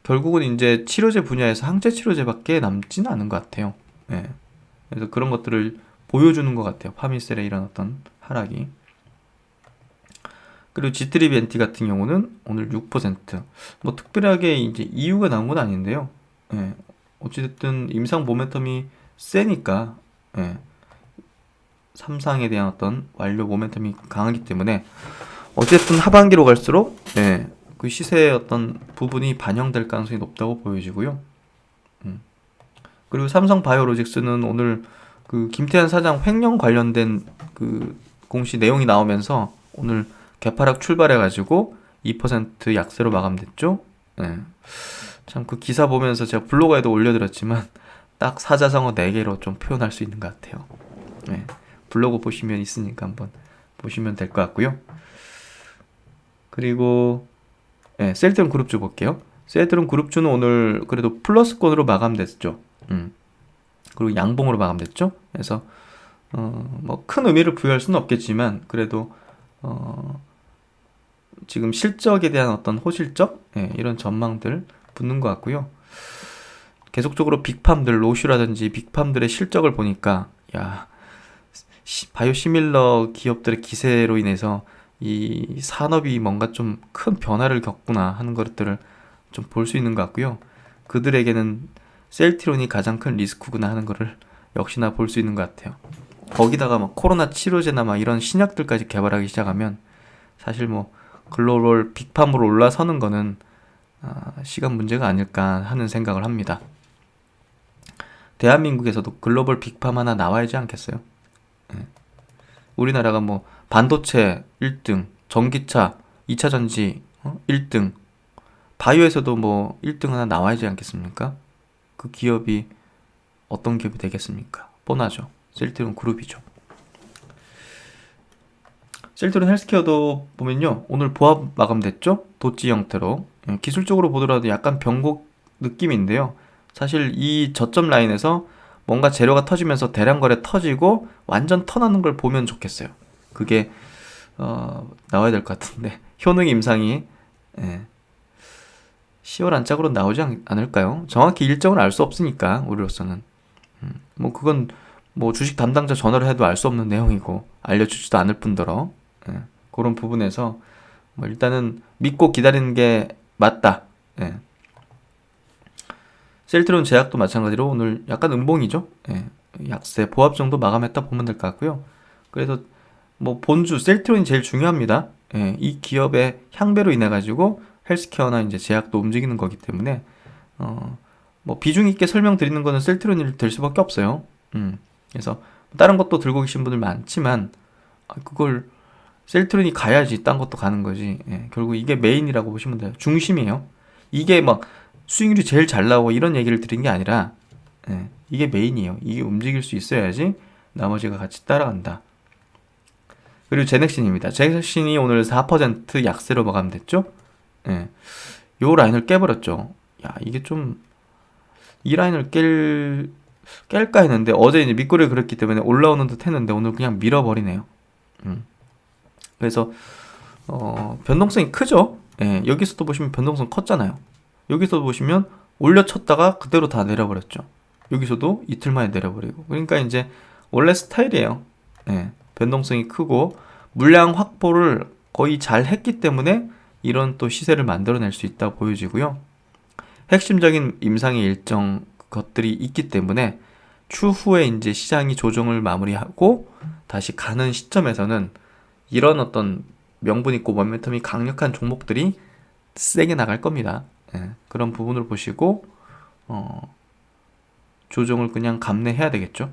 결국은 이제 치료제 분야에서 항체 치료제밖에 남지는 않은 것 같아요. 그래서 그런 것들을 보여주는 것 같아요. 파미셀의 이런 어떤 하락이. 그리고 G3BNT 같은 경우는 오늘 6%. 뭐 특별하게 이제 이유가 나온 건 아닌데요. 어찌됐든 임상 모멘텀이 세니까, 삼상에 대한 어떤 완료 모멘텀이 강하기 때문에 어쨌든 하반기로 갈수록 그 시세의 어떤 부분이 반영될 가능성이 높다고 보여지고요. 그리고 삼성바이오로직스는 오늘 그 김태한 사장 횡령 관련된 그 공시 내용이 나오면서 오늘 개파락 출발해가지고 2% 약세로 마감됐죠. 참 그 기사 보면서 제가 블로그에도 올려드렸지만 딱 사자성어 4개로 좀 표현할 수 있는 것 같아요. 블로그 보시면 있으니까 한번 보시면 될 것 같고요. 그리고 셀트론 그룹주 볼게요. 셀트론 그룹주는 오늘 그래도 플러스권으로 마감됐죠. 그리고 양봉으로 마감됐죠. 그래서 뭐 큰 의미를 부여할 수는 없겠지만 그래도 지금 실적에 대한 어떤 호실적 이런 전망들 붙는 것 같고요. 계속적으로 빅팜들 로슈라든지 빅팜들의 실적을 보니까 야 바이오시밀러 기업들의 기세로 인해서 이 산업이 뭔가 좀 큰 변화를 겪구나 하는 것들을 좀 볼 수 있는 것 같고요. 그들에게는 셀트론이 가장 큰 리스크구나 하는 것을 역시나 볼 수 있는 것 같아요. 거기다가 막 코로나 치료제나 막 이런 신약들까지 개발하기 시작하면 사실 뭐 글로벌 빅팜으로 올라서는 거는 시간 문제가 아닐까 하는 생각을 합니다. 대한민국에서도 글로벌 빅팜 하나 나와야지 않겠어요? 우리나라가 뭐 반도체 1등, 전기차, 2차 전지 1등, 바이오에서도 뭐 1등 하나 나와야지 않겠습니까? 그 기업이 어떤 기업이 되겠습니까? 뻔하죠. 셀트론 그룹이죠. 셀트론 헬스케어도 보면요. 오늘 보합 마감됐죠? 도치 형태로. 기술적으로 보더라도 약간 변곡 느낌인데요. 사실 이 저점 라인에서 뭔가 재료가 터지면서 대량 거래 터지고 완전 턴하는 걸 보면 좋겠어요. 그게 나와야 될 것 같은데 효능 임상이 10월 안짝으로 나오지 않을까요? 정확히 일정을 알 수 없으니까 우리로서는 뭐 그건 뭐 주식 담당자 전화를 해도 알 수 없는 내용이고 알려주지도 않을 뿐더러 그런 부분에서 뭐 일단은 믿고 기다리는 게 맞다. 셀트론 제약도 마찬가지로 오늘 약간 음봉이죠. 약세 보합 정도 마감했다 보면 될 것 같고요. 그래서 뭐 본주 셀트론이 제일 중요합니다. 이 기업의 향배로 인해 가지고 헬스케어나 이제 제약도 움직이는 거기 때문에 뭐 비중 있게 설명드리는 거는 셀트론이 될 수밖에 없어요. 그래서 다른 것도 들고 계신 분들 많지만 그걸 셀트론이 가야지 딴 것도 가는 거지. 결국 이게 메인이라고 보시면 돼요. 중심이에요. 이게 막 수익률이 제일 잘 나오고 이런 얘기를 드린 게 아니라 이게 메인이에요. 이게 움직일 수 있어야지 나머지가 같이 따라간다. 그리고 제넥신입니다. 제넥신이 오늘 4% 약세로 마감됐죠. 요 라인을 깨버렸죠. 야 이게 좀 이 라인을 깰까 했는데 어제 이제 밑거래를 그랬기 때문에 올라오는 듯 했는데 오늘 그냥 밀어버리네요. 그래서 변동성이 크죠. 여기서도 보시면 변동성 컸잖아요. 여기서 보시면 올려쳤다가 그대로 다 내려버렸죠. 여기서도 이틀 만에 내려버리고. 그러니까 이제 원래 스타일이에요. 변동성이 크고 물량 확보를 거의 잘 했기 때문에 이런 또 시세를 만들어낼 수 있다고 보여지고요. 핵심적인 임상의 일정 것들이 있기 때문에 추후에 이제 시장이 조정을 마무리하고 다시 가는 시점에서는 이런 어떤 명분 있고 모멘텀이 강력한 종목들이 세게 나갈 겁니다. 예, 그런 부분을 보시고 조정을 그냥 감내해야 되겠죠.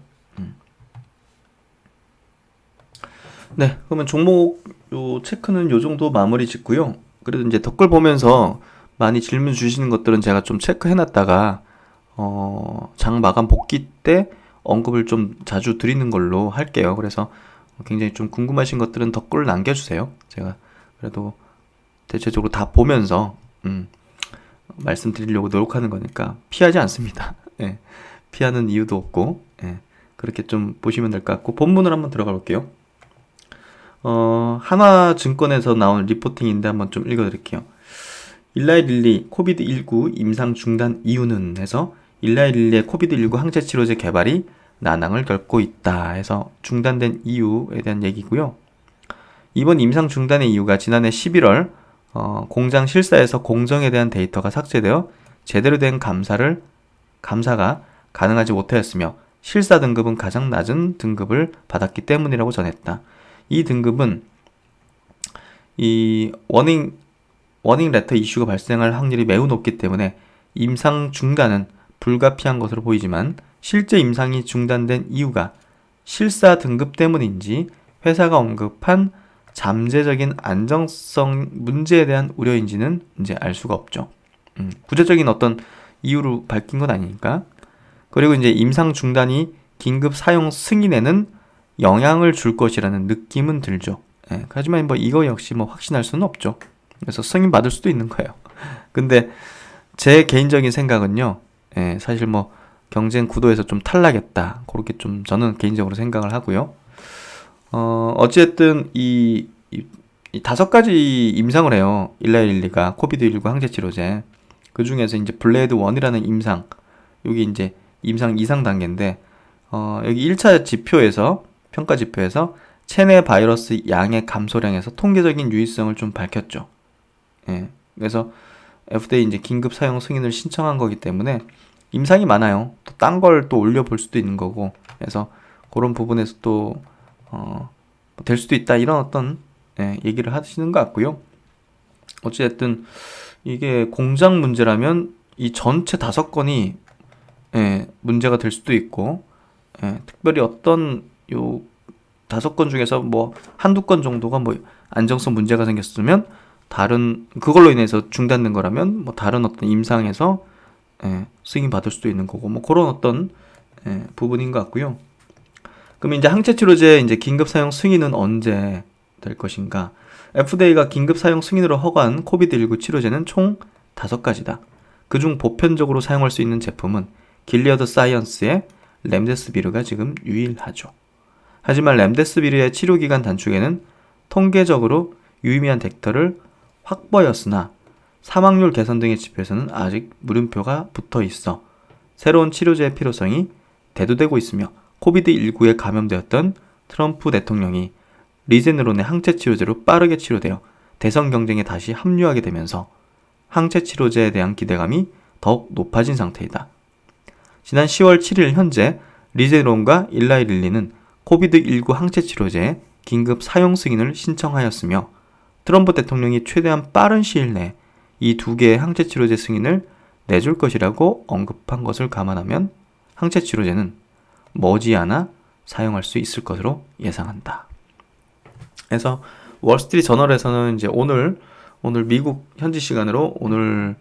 네, 그러면 종목 요 체크는 요 정도 마무리 짓고요. 그래도 이제 댓글 보면서 많이 질문 주시는 것들은 제가 좀 체크해놨다가 장 마감 복귀 때 언급을 좀 자주 드리는 걸로 할게요. 그래서 굉장히 좀 궁금하신 것들은 댓글을 남겨주세요. 제가 그래도 대체적으로 다 보면서 말씀드리려고 노력하는 거니까 피하지 않습니다. 예, 피하는 이유도 없고 예, 그렇게 좀 보시면 될 것 같고 본문을 한번 들어가 볼게요. 하나증권에서 나온 리포팅인데 한번 좀 읽어드릴게요. 일라이 릴리 코비드19 임상 중단 이유는 해서 일라이 릴리의 코비드19 항체 치료제 개발이 난항을 겪고 있다 해서 중단된 이유에 대한 얘기고요. 이번 임상 중단의 이유가 지난해 11월 공장 실사에서 공정에 대한 데이터가 삭제되어 제대로 된 감사가 가능하지 못하였으며 실사 등급은 가장 낮은 등급을 받았기 때문이라고 전했다. 이 등급은 이 워닝 레터 이슈가 발생할 확률이 매우 높기 때문에 임상 중단은 불가피한 것으로 보이지만 실제 임상이 중단된 이유가 실사 등급 때문인지 회사가 언급한 잠재적인 안정성 문제에 대한 우려인지는 이제 알 수가 없죠. 구체적인 어떤 이유로 밝힌 건 아니니까. 그리고 이제 임상 중단이 긴급 사용 승인에는 영향을 줄 것이라는 느낌은 들죠. 예, 하지만 뭐 이거 역시 뭐 확신할 수는 없죠. 그래서 승인 받을 수도 있는 거예요. 근데 제 개인적인 생각은요, 예, 사실 뭐 경쟁 구도에서 좀 탈락했다. 그렇게 좀 저는 개인적으로 생각을 하고요. 어쨌든 이 5가지 임상을 해요. 일라일리가 코비드19 항체 치료제. 그 중에서 이제 블레이드 1이라는 임상, 여기 이제 임상 2상 단계인데, 여기 1차 지표에서 평가 지표에서 체내 바이러스 양의 감소량에서 통계적인 유의성을 좀 밝혔죠. 예. 그래서 FDA 이제 긴급 사용 승인을 신청한 거기 때문에 임상이 많아요. 또 딴 걸 또 올려볼 수도 있는 거고. 그래서 그런 부분에서 또 될 수도 있다 이런 어떤 얘기를 하시는 것 같고요. 어쨌든 이게 공장 문제라면 이 전체 5건이 문제가 될 수도 있고, 특별히 어떤 요 5건 중에서 뭐 한두 건 정도가 뭐 안정성 문제가 생겼으면 그걸로 인해서 중단된 거라면 뭐 다른 어떤 임상에서 승인 받을 수도 있는 거고, 뭐 그런 어떤 부분인 것 같고요. 그럼 이제 항체 치료제 이제 긴급 사용 승인은 언제 될 것인가? FDA가 긴급 사용 승인으로 허가한 코비드19 치료제는 총 5가지다. 그중 보편적으로 사용할 수 있는 제품은 길리어드 사이언스의 렘데스비르가 지금 유일하죠. 하지만 렘데스비르의 치료기간 단축에는 통계적으로 유의미한 덱터를 확보하였으나 사망률 개선 등의 지표에서는 아직 물음표가 붙어 있어 새로운 치료제의 필요성이 대두되고 있으며 코비드19에 감염되었던 트럼프 대통령이 리제네론의 항체 치료제로 빠르게 치료되어 대선 경쟁에 다시 합류하게 되면서 항체 치료제에 대한 기대감이 더욱 높아진 상태이다. 지난 10월 7일 현재 리제네론과 일라이 릴리는 코비드19 항체 치료제의 긴급 사용 승인을 신청하였으며 트럼프 대통령이 최대한 빠른 시일 내에 이 2개의 항체 치료제 승인을 내줄 것이라고 언급한 것을 감안하면 항체 치료제는 머지않아 사용할 수 있을 것으로 예상한다. 그래서 월스트리트 저널에서는 이제 오늘 미국 현지 시간으로 오늘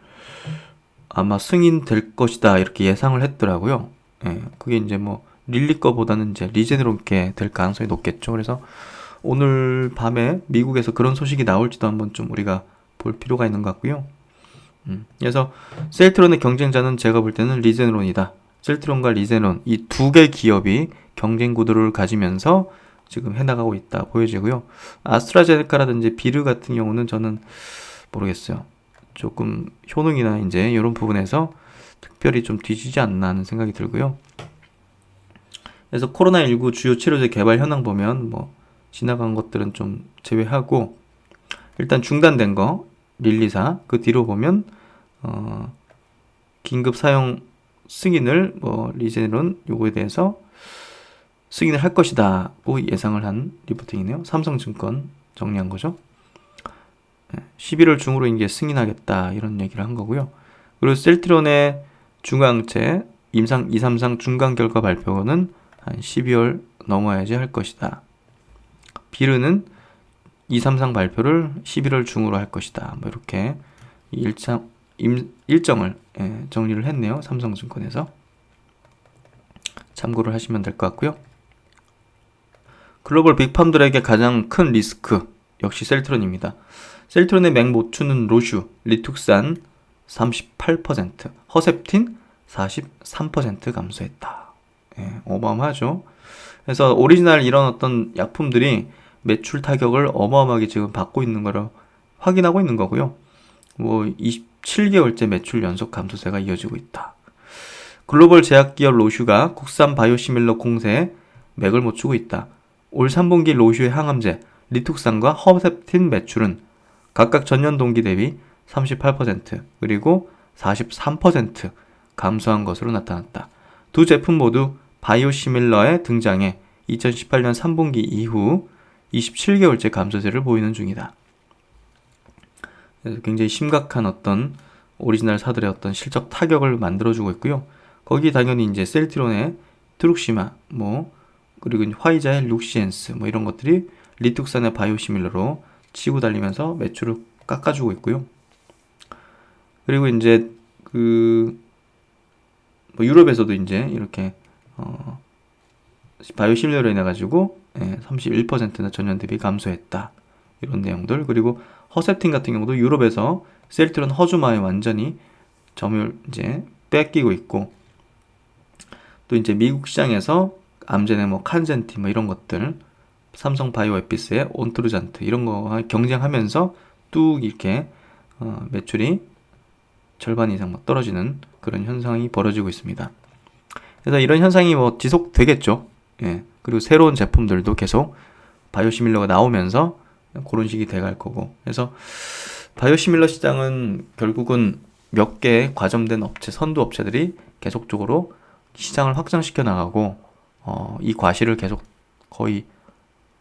아마 승인될 것이다 이렇게 예상을 했더라고요. 그게 이제 뭐 릴리 거보다는 이제 리제네론께 될 가능성이 높겠죠. 그래서 오늘 밤에 미국에서 그런 소식이 나올지도 한번 좀 우리가 볼 필요가 있는 것 같고요. 그래서 셀트론의 경쟁자는 제가 볼 때는 리제네론이다. 셀트론과 리제네론 이 2개 기업이 경쟁 구도를 가지면서 지금 해나가고 있다 보여지고요. 아스트라제네카라든지 비르 같은 경우는 저는 모르겠어요. 조금 효능이나 이제 이런 부분에서 특별히 좀 뒤지지 않나 하는 생각이 들고요. 그래서 코로나19 주요 치료제 개발 현황 보면 뭐 지나간 것들은 좀 제외하고 일단 중단된 거 릴리사 그 뒤로 보면 긴급 사용 승인을 뭐 리제네론 요거에 대해서 승인을 할 것이다고 예상을 한 리포팅이네요. 삼성증권 정리한 거죠. 11월 중으로 이제 승인하겠다 이런 얘기를 한 거고요. 그리고 셀트리온의 중앙체 임상 2, 3상 중간 결과 발표는 한 12월 넘어야지 할 것이다. 비르는 2, 3상 발표를 11월 중으로 할 것이다. 뭐 이렇게 일정을 정리를 했네요. 삼성증권에서. 참고를 하시면 될 것 같고요. 글로벌 빅팜들에게 가장 큰 리스크 역시 셀트론입니다. 셀트론의 맹모추는 로슈, 리툭산 38%, 허셉틴 43% 감소했다. 어마어마하죠. 그래서 오리지널 이런 어떤 약품들이 매출 타격을 어마어마하게 지금 받고 있는 거를 확인하고 있는 거고요. 뭐 27개월째 매출 연속 감소세가 이어지고 있다. 글로벌 제약기업 로슈가 국산 바이오시밀러 공세에 맥을 못 추고 있다. 올 3분기 로슈의 항암제, 리툭산과 허셉틴 매출은 각각 전년 동기 대비 38% 그리고 43% 감소한 것으로 나타났다. 두 제품 모두 바이오시밀러의 등장에 2018년 3분기 이후 27개월째 감소세를 보이는 중이다. 그래서 굉장히 심각한 어떤 오리지널사들의 어떤 실적 타격을 만들어주고 있고요. 거기 당연히 이제 셀트론의 트룩시마, 그리고 화이자의 룩시엔스, 이런 것들이 리툭산의 바이오시밀러로 치고 달리면서 매출을 깎아주고 있고요. 그리고 이제 유럽에서도 이제 이렇게 바이오시밀러로 인해 가지고 31%나 전년 대비 감소했다. 이런 내용들. 그리고 허셉틴 같은 경우도 유럽에서 셀트론 허주마에 완전히 점유율 이제 뺏기고 있고, 또 이제 미국 시장에서 암제네 칸젠티 이런 것들, 삼성 바이오에피스의 온트루잔트 이런 거 경쟁하면서 뚝 이렇게 매출이 절반 이상 떨어지는 그런 현상이 벌어지고 있습니다. 그래서 이런 현상이 지속되겠죠. 그리고 새로운 제품들도 계속 바이오시밀러가 나오면서 그런 식이 돼갈 거고. 그래서 바이오시밀러 시장은 결국은 몇 개 과점된 업체, 선두 업체들이 계속적으로 시장을 확장시켜 나가고 이 과실을 계속 거의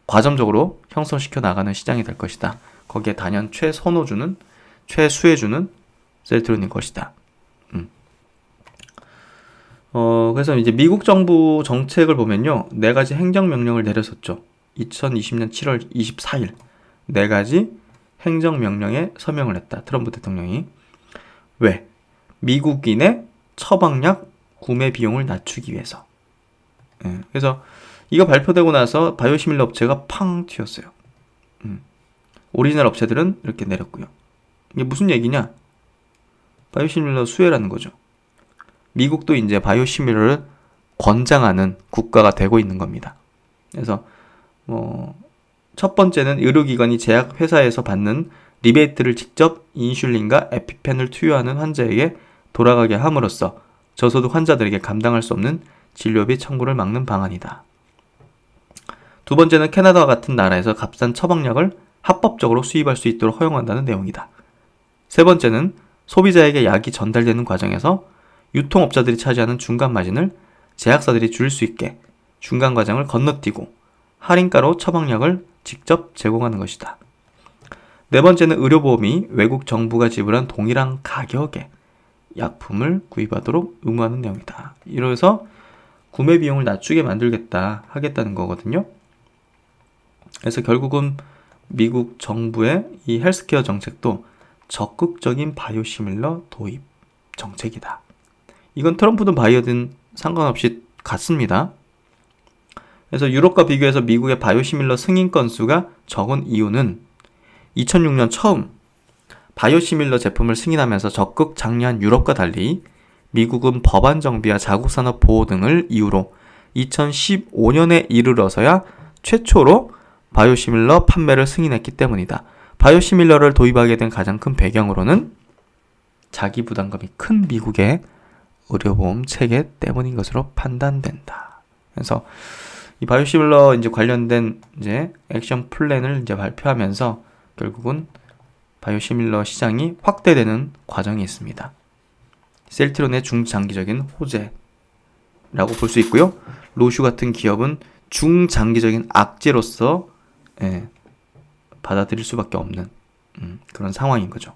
과점적으로 형성시켜 나가는 시장이 될 것이다. 거기에 단연 최선호주는, 최수혜주는 셀트론일 것이다. 그래서 이제 미국 정부 정책을 보면요, 4가지 행정명령을 내렸었죠. 2020년 7월 24일 4가지 행정명령에 서명을 했다. 트럼프 대통령이. 왜? 미국인의 처방약 구매 비용을 낮추기 위해서. 그래서 이거 발표되고 나서 바이오시밀러 업체가 팡 튀었어요. 오리지널 업체들은 이렇게 내렸고요. 이게 무슨 얘기냐? 바이오시밀러 수혜라는 거죠. 미국도 이제 바이오시밀러를 권장하는 국가가 되고 있는 겁니다. 그래서 첫 번째는 의료기관이 제약회사에서 받는 리베이트를 직접 인슐린과 에피펜을 투여하는 환자에게 돌아가게 함으로써 저소득 환자들에게 감당할 수 없는 진료비 청구를 막는 방안이다. 두 번째는 캐나다와 같은 나라에서 값싼 처방약을 합법적으로 수입할 수 있도록 허용한다는 내용이다. 세 번째는 소비자에게 약이 전달되는 과정에서 유통업자들이 차지하는 중간 마진을 제약사들이 줄일 수 있게 중간 과정을 건너뛰고 할인가로 처방약을 직접 제공하는 것이다. 네 번째는 의료보험이 외국 정부가 지불한 동일한 가격에 약품을 구입하도록 의무하는 내용이다. 이래서 구매 비용을 낮추게 하겠다는 거거든요. 그래서 결국은 미국 정부의 이 헬스케어 정책도 적극적인 바이오시밀러 도입 정책이다. 이건 트럼프든 바이든 상관없이 같습니다. 그래서 유럽과 비교해서 미국의 바이오시밀러 승인 건수가 적은 이유는 2006년 처음 바이오시밀러 제품을 승인하면서 적극 장려한 유럽과 달리 미국은 법안 정비와 자국산업 보호 등을 이유로 2015년에 이르러서야 최초로 바이오시밀러 판매를 승인했기 때문이다. 바이오시밀러를 도입하게 된 가장 큰 배경으로는 자기 부담감이 큰 미국의 의료보험 체계 때문인 것으로 판단된다. 그래서 이 바이오시밀러 이제 관련된 이제 액션 플랜을 이제 발표하면서 결국은 바이오시밀러 시장이 확대되는 과정이 있습니다. 셀트론의 중장기적인 호재라고 볼 수 있고요. 로슈 같은 기업은 중장기적인 악재로서 받아들일 수밖에 없는 그런 상황인 거죠.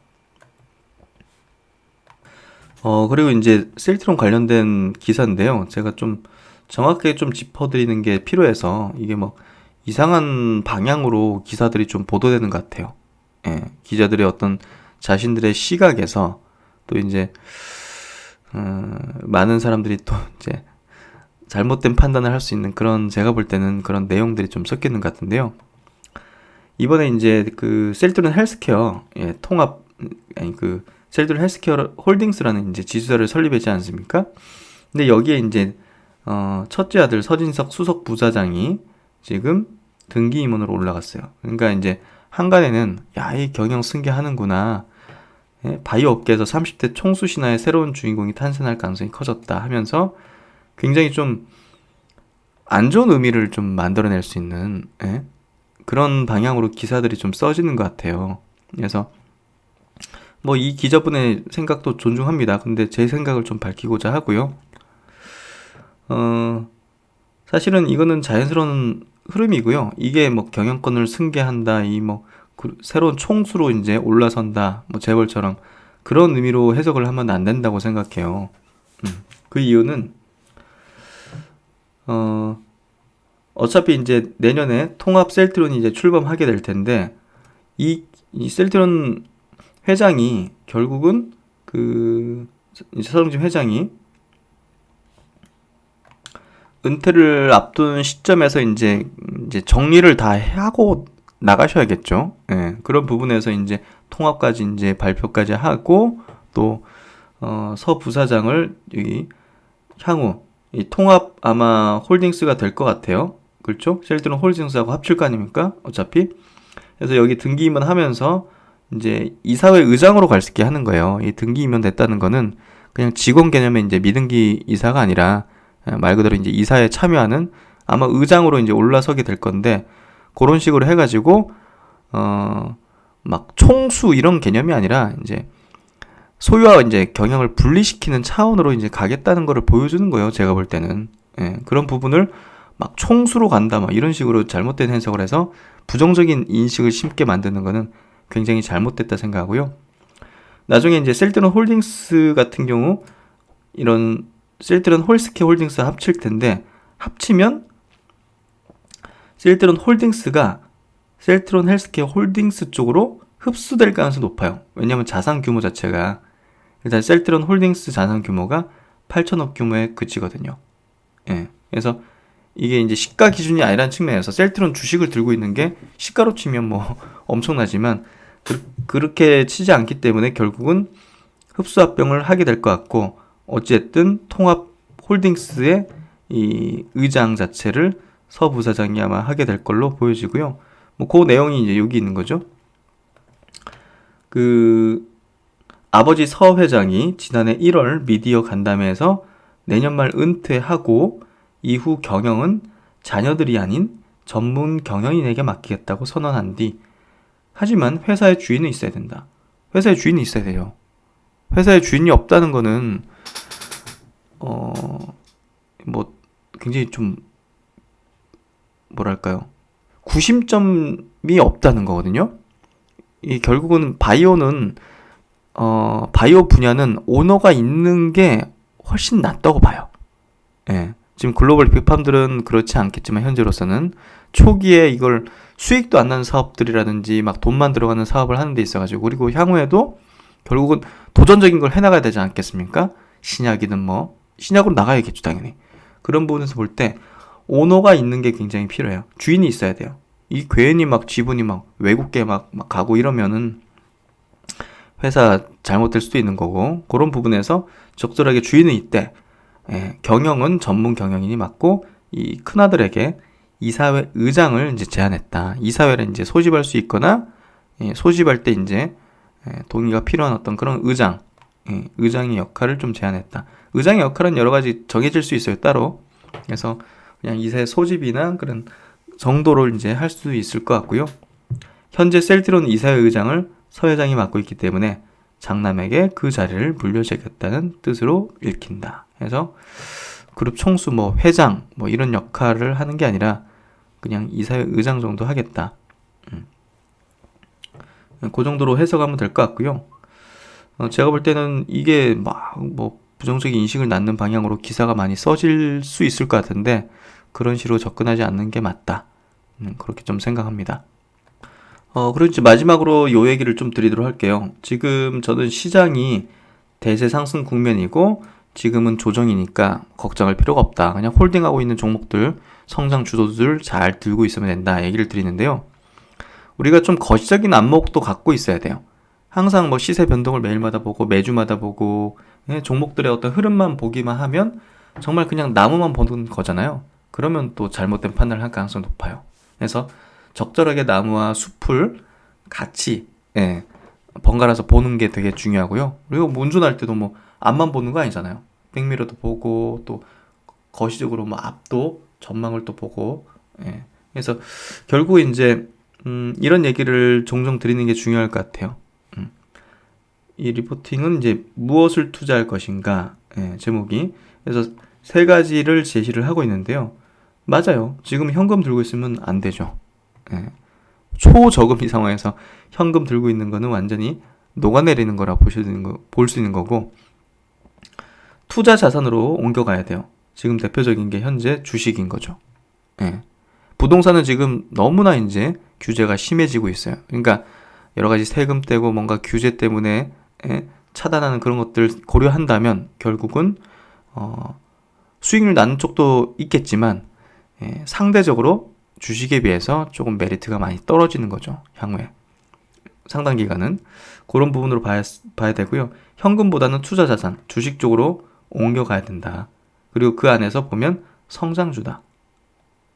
그리고 이제 셀트론 관련된 기사인데요. 제가 좀 정확하게 좀 짚어드리는 게 필요해서 이게 뭐 이상한 방향으로 기사들이 좀 보도되는 것 같아요. 예, 기자들의 어떤 자신들의 시각에서 또 이제 많은 사람들이 또 이제 잘못된 판단을 할 수 있는 그런, 제가 볼 때는 그런 내용들이 좀 섞여 있는 것 같은데요. 이번에 이제 그 셀트론 헬스케어 통합, 아니 그 셀트론 헬스케어 홀딩스라는 이제 지주사를 설립했지 않습니까? 근데 여기에 이제 첫째 아들 서진석 수석 부사장이 지금 등기 임원으로 올라갔어요. 그러니까 이제 한간에는 야, 이 경영 승계하는구나. 예, 바이오 업계에서 30대 총수 신화의 새로운 주인공이 탄생할 가능성이 커졌다 하면서 굉장히 좀 안 좋은 의미를 좀 만들어낼 수 있는 그런 방향으로 기사들이 좀 써지는 것 같아요. 그래서 뭐 이 기자분의 생각도 존중합니다. 근데 제 생각을 좀 밝히고자 하고요. 사실은 이거는 자연스러운 흐름이고요. 이게 뭐 경영권을 승계한다, 이 뭐 새로운 총수로 이제 올라선다, 뭐 재벌처럼 그런 의미로 해석을 하면 안 된다고 생각해요. 그 이유는 어차피 이제 내년에 통합 셀트론이 이제 출범하게 될 텐데 이 셀트론 회장이 결국은 그 서정진 회장이 은퇴를 앞둔 시점에서 이제 정리를 다 하고 나가셔야겠죠. 예, 그런 부분에서 이제 통합까지 이제 발표까지 하고 또 서 부사장을 여기 향후 이 통합 아마 홀딩스가 될 것 같아요. 그렇죠? 셀트론 홀딩스하고 합칠 거 아닙니까? 어차피. 그래서 여기 등기 임원하면서 이제 이사회 의장으로 갈 수 있게 하는 거예요. 이 등기 임원 됐다는 거는 그냥 직원 개념의 이제 미등기 이사가 아니라 말 그대로 이제 이사에 참여하는 아마 의장으로 이제 올라서게 될 건데 그런 식으로 해가지고 막 총수 이런 개념이 아니라 이제 소유와 이제 경영을 분리시키는 차원으로 이제 가겠다는 거를 보여주는 거예요. 제가 볼 때는 그런 부분을 막 총수로 간다 막 이런 식으로 잘못된 해석을 해서 부정적인 인식을 심게 만드는 거는 굉장히 잘못됐다 생각하고요. 나중에 이제 셀트론 홀딩스 같은 경우 이런 셀트론 홀스케어 홀딩스 합칠 텐데 합치면 셀트론 홀딩스가 셀트론 헬스케어 홀딩스 쪽으로 흡수될 가능성이 높아요. 왜냐하면 자산 규모 자체가 일단 셀트론 홀딩스 자산 규모가 8천억 규모에 그치거든요. 예. 그래서 이게 이제 시가 기준이 아니라는 측면에서 셀트론 주식을 들고 있는 게 시가로 치면 뭐 엄청나지만 그렇게 치지 않기 때문에 결국은 흡수합병을 하게 될 것 같고 어찌됐든 통합 홀딩스의 이 의장 자체를 서 부사장이 아마 하게 될 걸로 보여지고요. 뭐 그 내용이 이제 여기 있는 거죠. 그 아버지 서 회장이 지난해 1월 미디어 간담회에서 내년 말 은퇴하고 이후 경영은 자녀들이 아닌 전문 경영인에게 맡기겠다고 선언한 뒤 하지만 회사의 주인은 있어야 된다. 회사의 주인이 있어야 돼요. 회사의 주인이 없다는 거는 뭐 굉장히 좀 뭐랄까요? 구심점이 없다는 거거든요. 이 결국은 바이오는 바이오 분야는 오너가 있는 게 훨씬 낫다고 봐요. 예. 지금 글로벌 빅팜들은 그렇지 않겠지만 현재로서는 초기에 이걸 수익도 안 나는 사업들이라든지 막 돈만 들어가는 사업을 하는 데 있어가지고 그리고 향후에도 결국은 도전적인 걸 해나가야 되지 않겠습니까? 신약이든 뭐 신약으로 나가야겠죠 당연히. 그런 부분에서 볼 때 오너가 있는 게 굉장히 필요해요. 주인이 있어야 돼요. 이 괜히 막 지분이 막 외국계 막 가고 이러면은 회사 잘못될 수도 있는 거고 그런 부분에서 적절하게 주인은 있대. 경영은 전문 경영인이 맡고 이 큰아들에게 이사회 의장을 이제 제안했다. 이사회를 이제 소집할 수 있거나 소집할 때 이제 동의가 필요한 어떤 그런 의장, 의장의 역할을 좀 제안했다. 의장의 역할은 여러 가지 정해질 수 있어요 따로. 그래서 그냥 이사회 소집이나 그런 정도를 이제 할 수 있을 것 같고요. 현재 셀트론 이사회 의장을 서 회장이 맡고 있기 때문에 장남에게 그 자리를 물려주겠다는 뜻으로 읽힌다. 그래서 그룹 총수 뭐 회장 뭐 이런 역할을 하는 게 아니라 그냥 이사회 의장 정도 하겠다. 그 정도로 해석하면 될 것 같고요. 제가 볼 때는 이게 막 뭐 부정적인 인식을 낳는 방향으로 기사가 많이 써질 수 있을 것 같은데 그런 식으로 접근하지 않는 게 맞다. 그렇게 좀 생각합니다. 그리고 이제 마지막으로 요 얘기를 좀 드리도록 할게요. 지금 저는 시장이 대세 상승 국면이고 지금은 조정이니까 걱정할 필요가 없다. 그냥 홀딩하고 있는 종목들, 성장 주도들 잘 들고 있으면 된다 얘기를 드리는데요. 우리가 좀 거시적인 안목도 갖고 있어야 돼요. 항상 뭐 시세 변동을 매일마다 보고 매주마다 보고 종목들의 어떤 흐름만 보기만 하면 정말 그냥 나무만 보는 거잖아요. 그러면 또 잘못된 판단을 할 가능성이 높아요. 그래서 적절하게 나무와 숲을 같이 번갈아서 보는 게 되게 중요하고요. 그리고 뭐 운전할 때도 뭐 앞만 보는 거 아니잖아요. 백미러도 보고 또 거시적으로 뭐 앞도 전망을 또 보고 그래서 결국 이제 이런 얘기를 종종 드리는 게 중요할 것 같아요. 이 리포팅은 이제 무엇을 투자할 것인가 제목이 그래서 세 가지를 제시를 하고 있는데요. 맞아요. 지금 현금 들고 있으면 안 되죠. 초저금리 상황에서 현금 들고 있는 거는 완전히 녹아내리는 거라 볼 수 있는 거고 투자 자산으로 옮겨가야 돼요. 지금 대표적인 게 현재 주식인 거죠. 부동산은 지금 너무나 이제 규제가 심해지고 있어요. 그러니까 여러 가지 세금 떼고 뭔가 규제 때문에 차단하는 그런 것들 고려한다면 결국은 수익률 나는 쪽도 있겠지만 상대적으로 주식에 비해서 조금 메리트가 많이 떨어지는 거죠. 향후에 상당 기간은 그런 부분으로 봐야 되고요. 현금보다는 투자 자산, 주식 쪽으로 옮겨가야 된다. 그리고 그 안에서 보면 성장주다.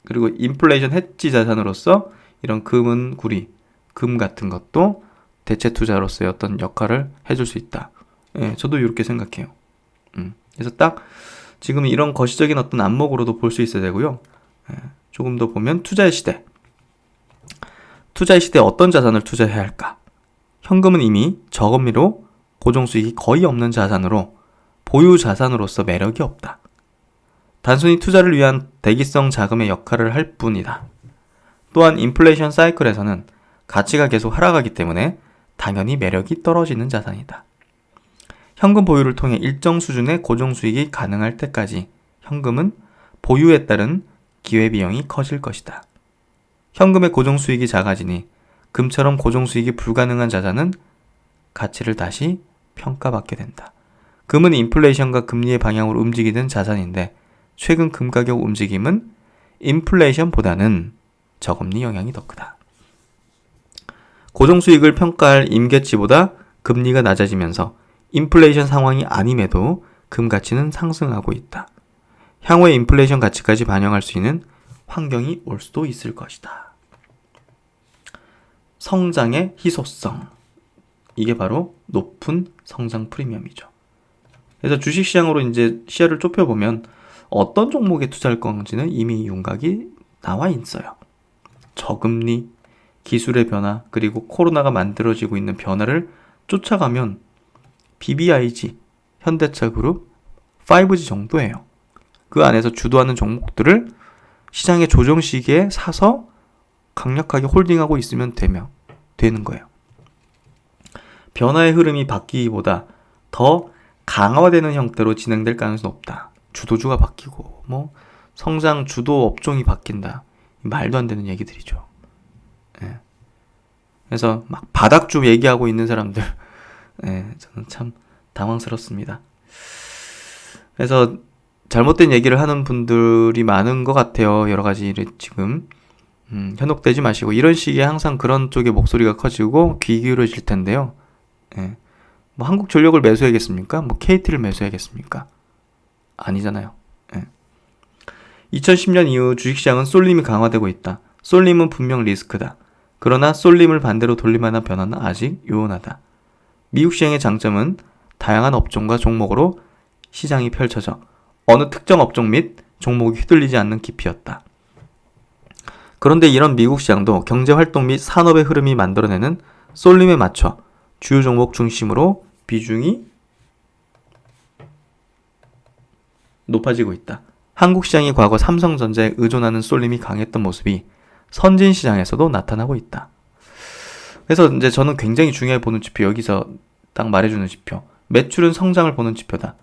그리고 인플레이션 해지 자산으로서 이런 금은 구리, 금 같은 것도 대체 투자로서의 어떤 역할을 해줄 수 있다. 저도 이렇게 생각해요. 그래서 딱 지금 이런 거시적인 어떤 안목으로도 볼 수 있어야 되고요. 조금 더 보면 투자의 시대. 투자의 시대에 어떤 자산을 투자해야 할까? 현금은 이미 저금리로 고정수익이 거의 없는 자산으로 보유 자산으로서 매력이 없다. 단순히 투자를 위한 대기성 자금의 역할을 할 뿐이다. 또한 인플레이션 사이클에서는 가치가 계속 하락하기 때문에 당연히 매력이 떨어지는 자산이다. 현금 보유를 통해 일정 수준의 고정수익이 가능할 때까지 현금은 보유에 따른 기회비용이 커질 것이다. 현금의 고정수익이 작아지니 금처럼 고정수익이 불가능한 자산은 가치를 다시 평가받게 된다. 금은 인플레이션과 금리의 방향으로 움직이는 자산인데 최근 금 가격 움직임은 인플레이션보다는 저금리 영향이 더 크다. 고정수익을 평가할 임계치보다 금리가 낮아지면서 인플레이션 상황이 아님에도 금 가치는 상승하고 있다. 향후에 인플레이션 가치까지 반영할 수 있는 환경이 올 수도 있을 것이다. 성장의 희소성. 이게 바로 높은 성장 프리미엄이죠. 그래서 주식시장으로 이제 시야를 좁혀보면 어떤 종목에 투자할 건지는 이미 윤곽이 나와 있어요. 저금리, 기술의 변화, 그리고 코로나가 만들어지고 있는 변화를 쫓아가면 BBIG, 현대차그룹, 5G 정도예요. 그 안에서 주도하는 종목들을 시장의 조정 시기에 사서 강력하게 홀딩하고 있으면 되는 거예요. 변화의 흐름이 바뀌기보다 더 강화되는 형태로 진행될 가능성이 높다. 주도주가 바뀌고 뭐 성장 주도 업종이 바뀐다. 말도 안 되는 얘기들이죠. 그래서 막 바닥주 얘기하고 있는 사람들 저는 참 당황스럽습니다. 그래서 잘못된 얘기를 하는 분들이 많은 것 같아요. 여러 가지 일이 지금 현혹되지 마시고 이런 식의 항상 그런 쪽의 목소리가 커지고 귀 기울여질 텐데요. 뭐 한국전력을 매수해야겠습니까? 뭐 KT를 매수해야겠습니까? 아니잖아요. 2010년 이후 주식시장은 쏠림이 강화되고 있다. 쏠림은 분명 리스크다. 그러나 쏠림을 반대로 돌릴만한 변화는 아직 요원하다. 미국 시장의 장점은 다양한 업종과 종목으로 시장이 펼쳐져 어느 특정 업종 및 종목이 휘둘리지 않는 깊이였다. 그런데 이런 미국 시장도 경제활동 및 산업의 흐름이 만들어내는 쏠림에 맞춰 주요 종목 중심으로 비중이 높아지고 있다. 한국 시장이 과거 삼성전자에 의존하는 쏠림이 강했던 모습이 선진 시장에서도 나타나고 있다. 그래서 이제 저는 굉장히 중요하게 보는 지표, 여기서 딱 말해주는 지표. 매출은 성장을 보는 지표다.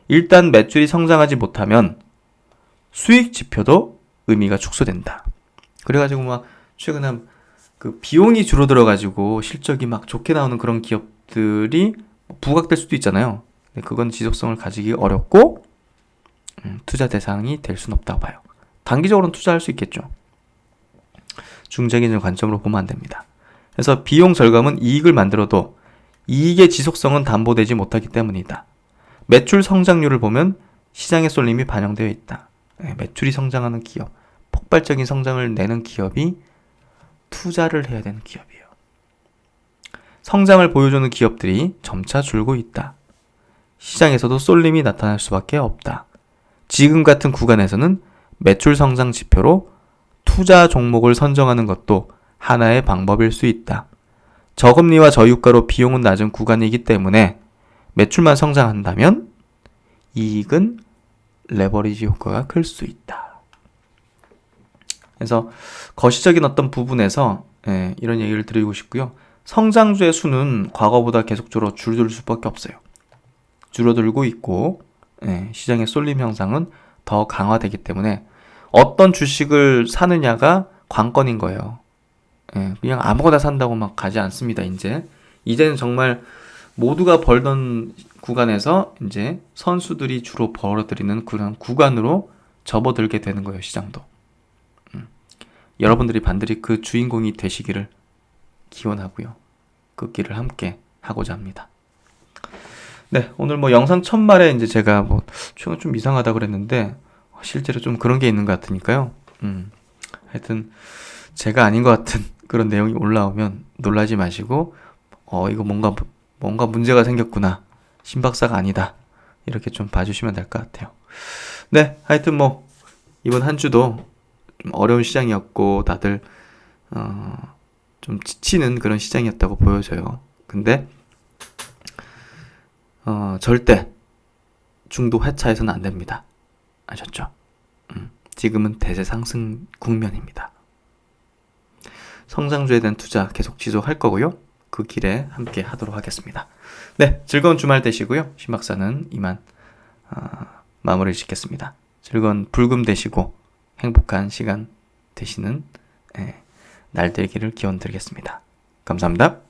일단 매출이 성장하지 못하면 수익 지표도 의미가 축소된다. 그래가지고 막 최근에 그 비용이 줄어들어가지고 실적이 막 좋게 나오는 그런 기업들이 부각될 수도 있잖아요. 근데 그건 지속성을 가지기 어렵고 투자 대상이 될 수는 없다고 봐요. 단기적으로는 투자할 수 있겠죠. 중장기적인 관점으로 보면 안 됩니다. 그래서 비용 절감은 이익을 만들어도 이익의 지속성은 담보되지 못하기 때문이다. 매출 성장률을 보면 시장의 쏠림이 반영되어 있다. 매출이 성장하는 기업, 폭발적인 성장을 내는 기업이 투자를 해야 되는 기업이에요. 성장을 보여주는 기업들이 점차 줄고 있다. 시장에서도 쏠림이 나타날 수밖에 없다. 지금 같은 구간에서는 매출 성장 지표로 투자 종목을 선정하는 것도 하나의 방법일 수 있다. 저금리와 저유가로 비용은 낮은 구간이기 때문에 매출만 성장한다면 이익은 레버리지 효과가 클 수 있다. 그래서 거시적인 어떤 부분에서 이런 얘기를 드리고 싶고요. 성장주의 수는 과거보다 계속적으로 줄어들 수밖에 없어요. 줄어들고 있고 시장의 쏠림 현상은 더 강화되기 때문에 어떤 주식을 사느냐가 관건인 거예요. 그냥 아무거나 산다고 막 가지 않습니다. 이제는 정말 모두가 벌던 구간에서 이제 선수들이 주로 벌어들이는 그런 구간으로 접어들게 되는 거예요. 시장도. 여러분들이 반드시 그 주인공이 되시기를 기원하고요. 그 길을 함께 하고자 합니다. 네, 오늘 뭐 영상 첫말에 이제 제가 뭐 최근 좀 이상하다 그랬는데 실제로 좀 그런 게 있는 것 같으니까요. 하여튼 제가 아닌 것 같은 그런 내용이 올라오면 놀라지 마시고 이거 뭔가 문제가 생겼구나. 신박사가 아니다. 이렇게 좀 봐주시면 될 것 같아요. 네, 하여튼 뭐 이번 한 주도 좀 어려운 시장이었고 다들 좀 지치는 그런 시장이었다고 보여져요. 근데 절대 중도 회차해서는 안 됩니다. 아셨죠? 지금은 대세 상승 국면입니다. 성장주에 대한 투자 계속 지속할 거고요. 그 길에 함께 하도록 하겠습니다. 네, 즐거운 주말 되시고요. 신박사는 이만 마무리 짓겠습니다. 즐거운 불금 되시고 행복한 시간 되시는 날 되기를 기원 드리겠습니다. 감사합니다.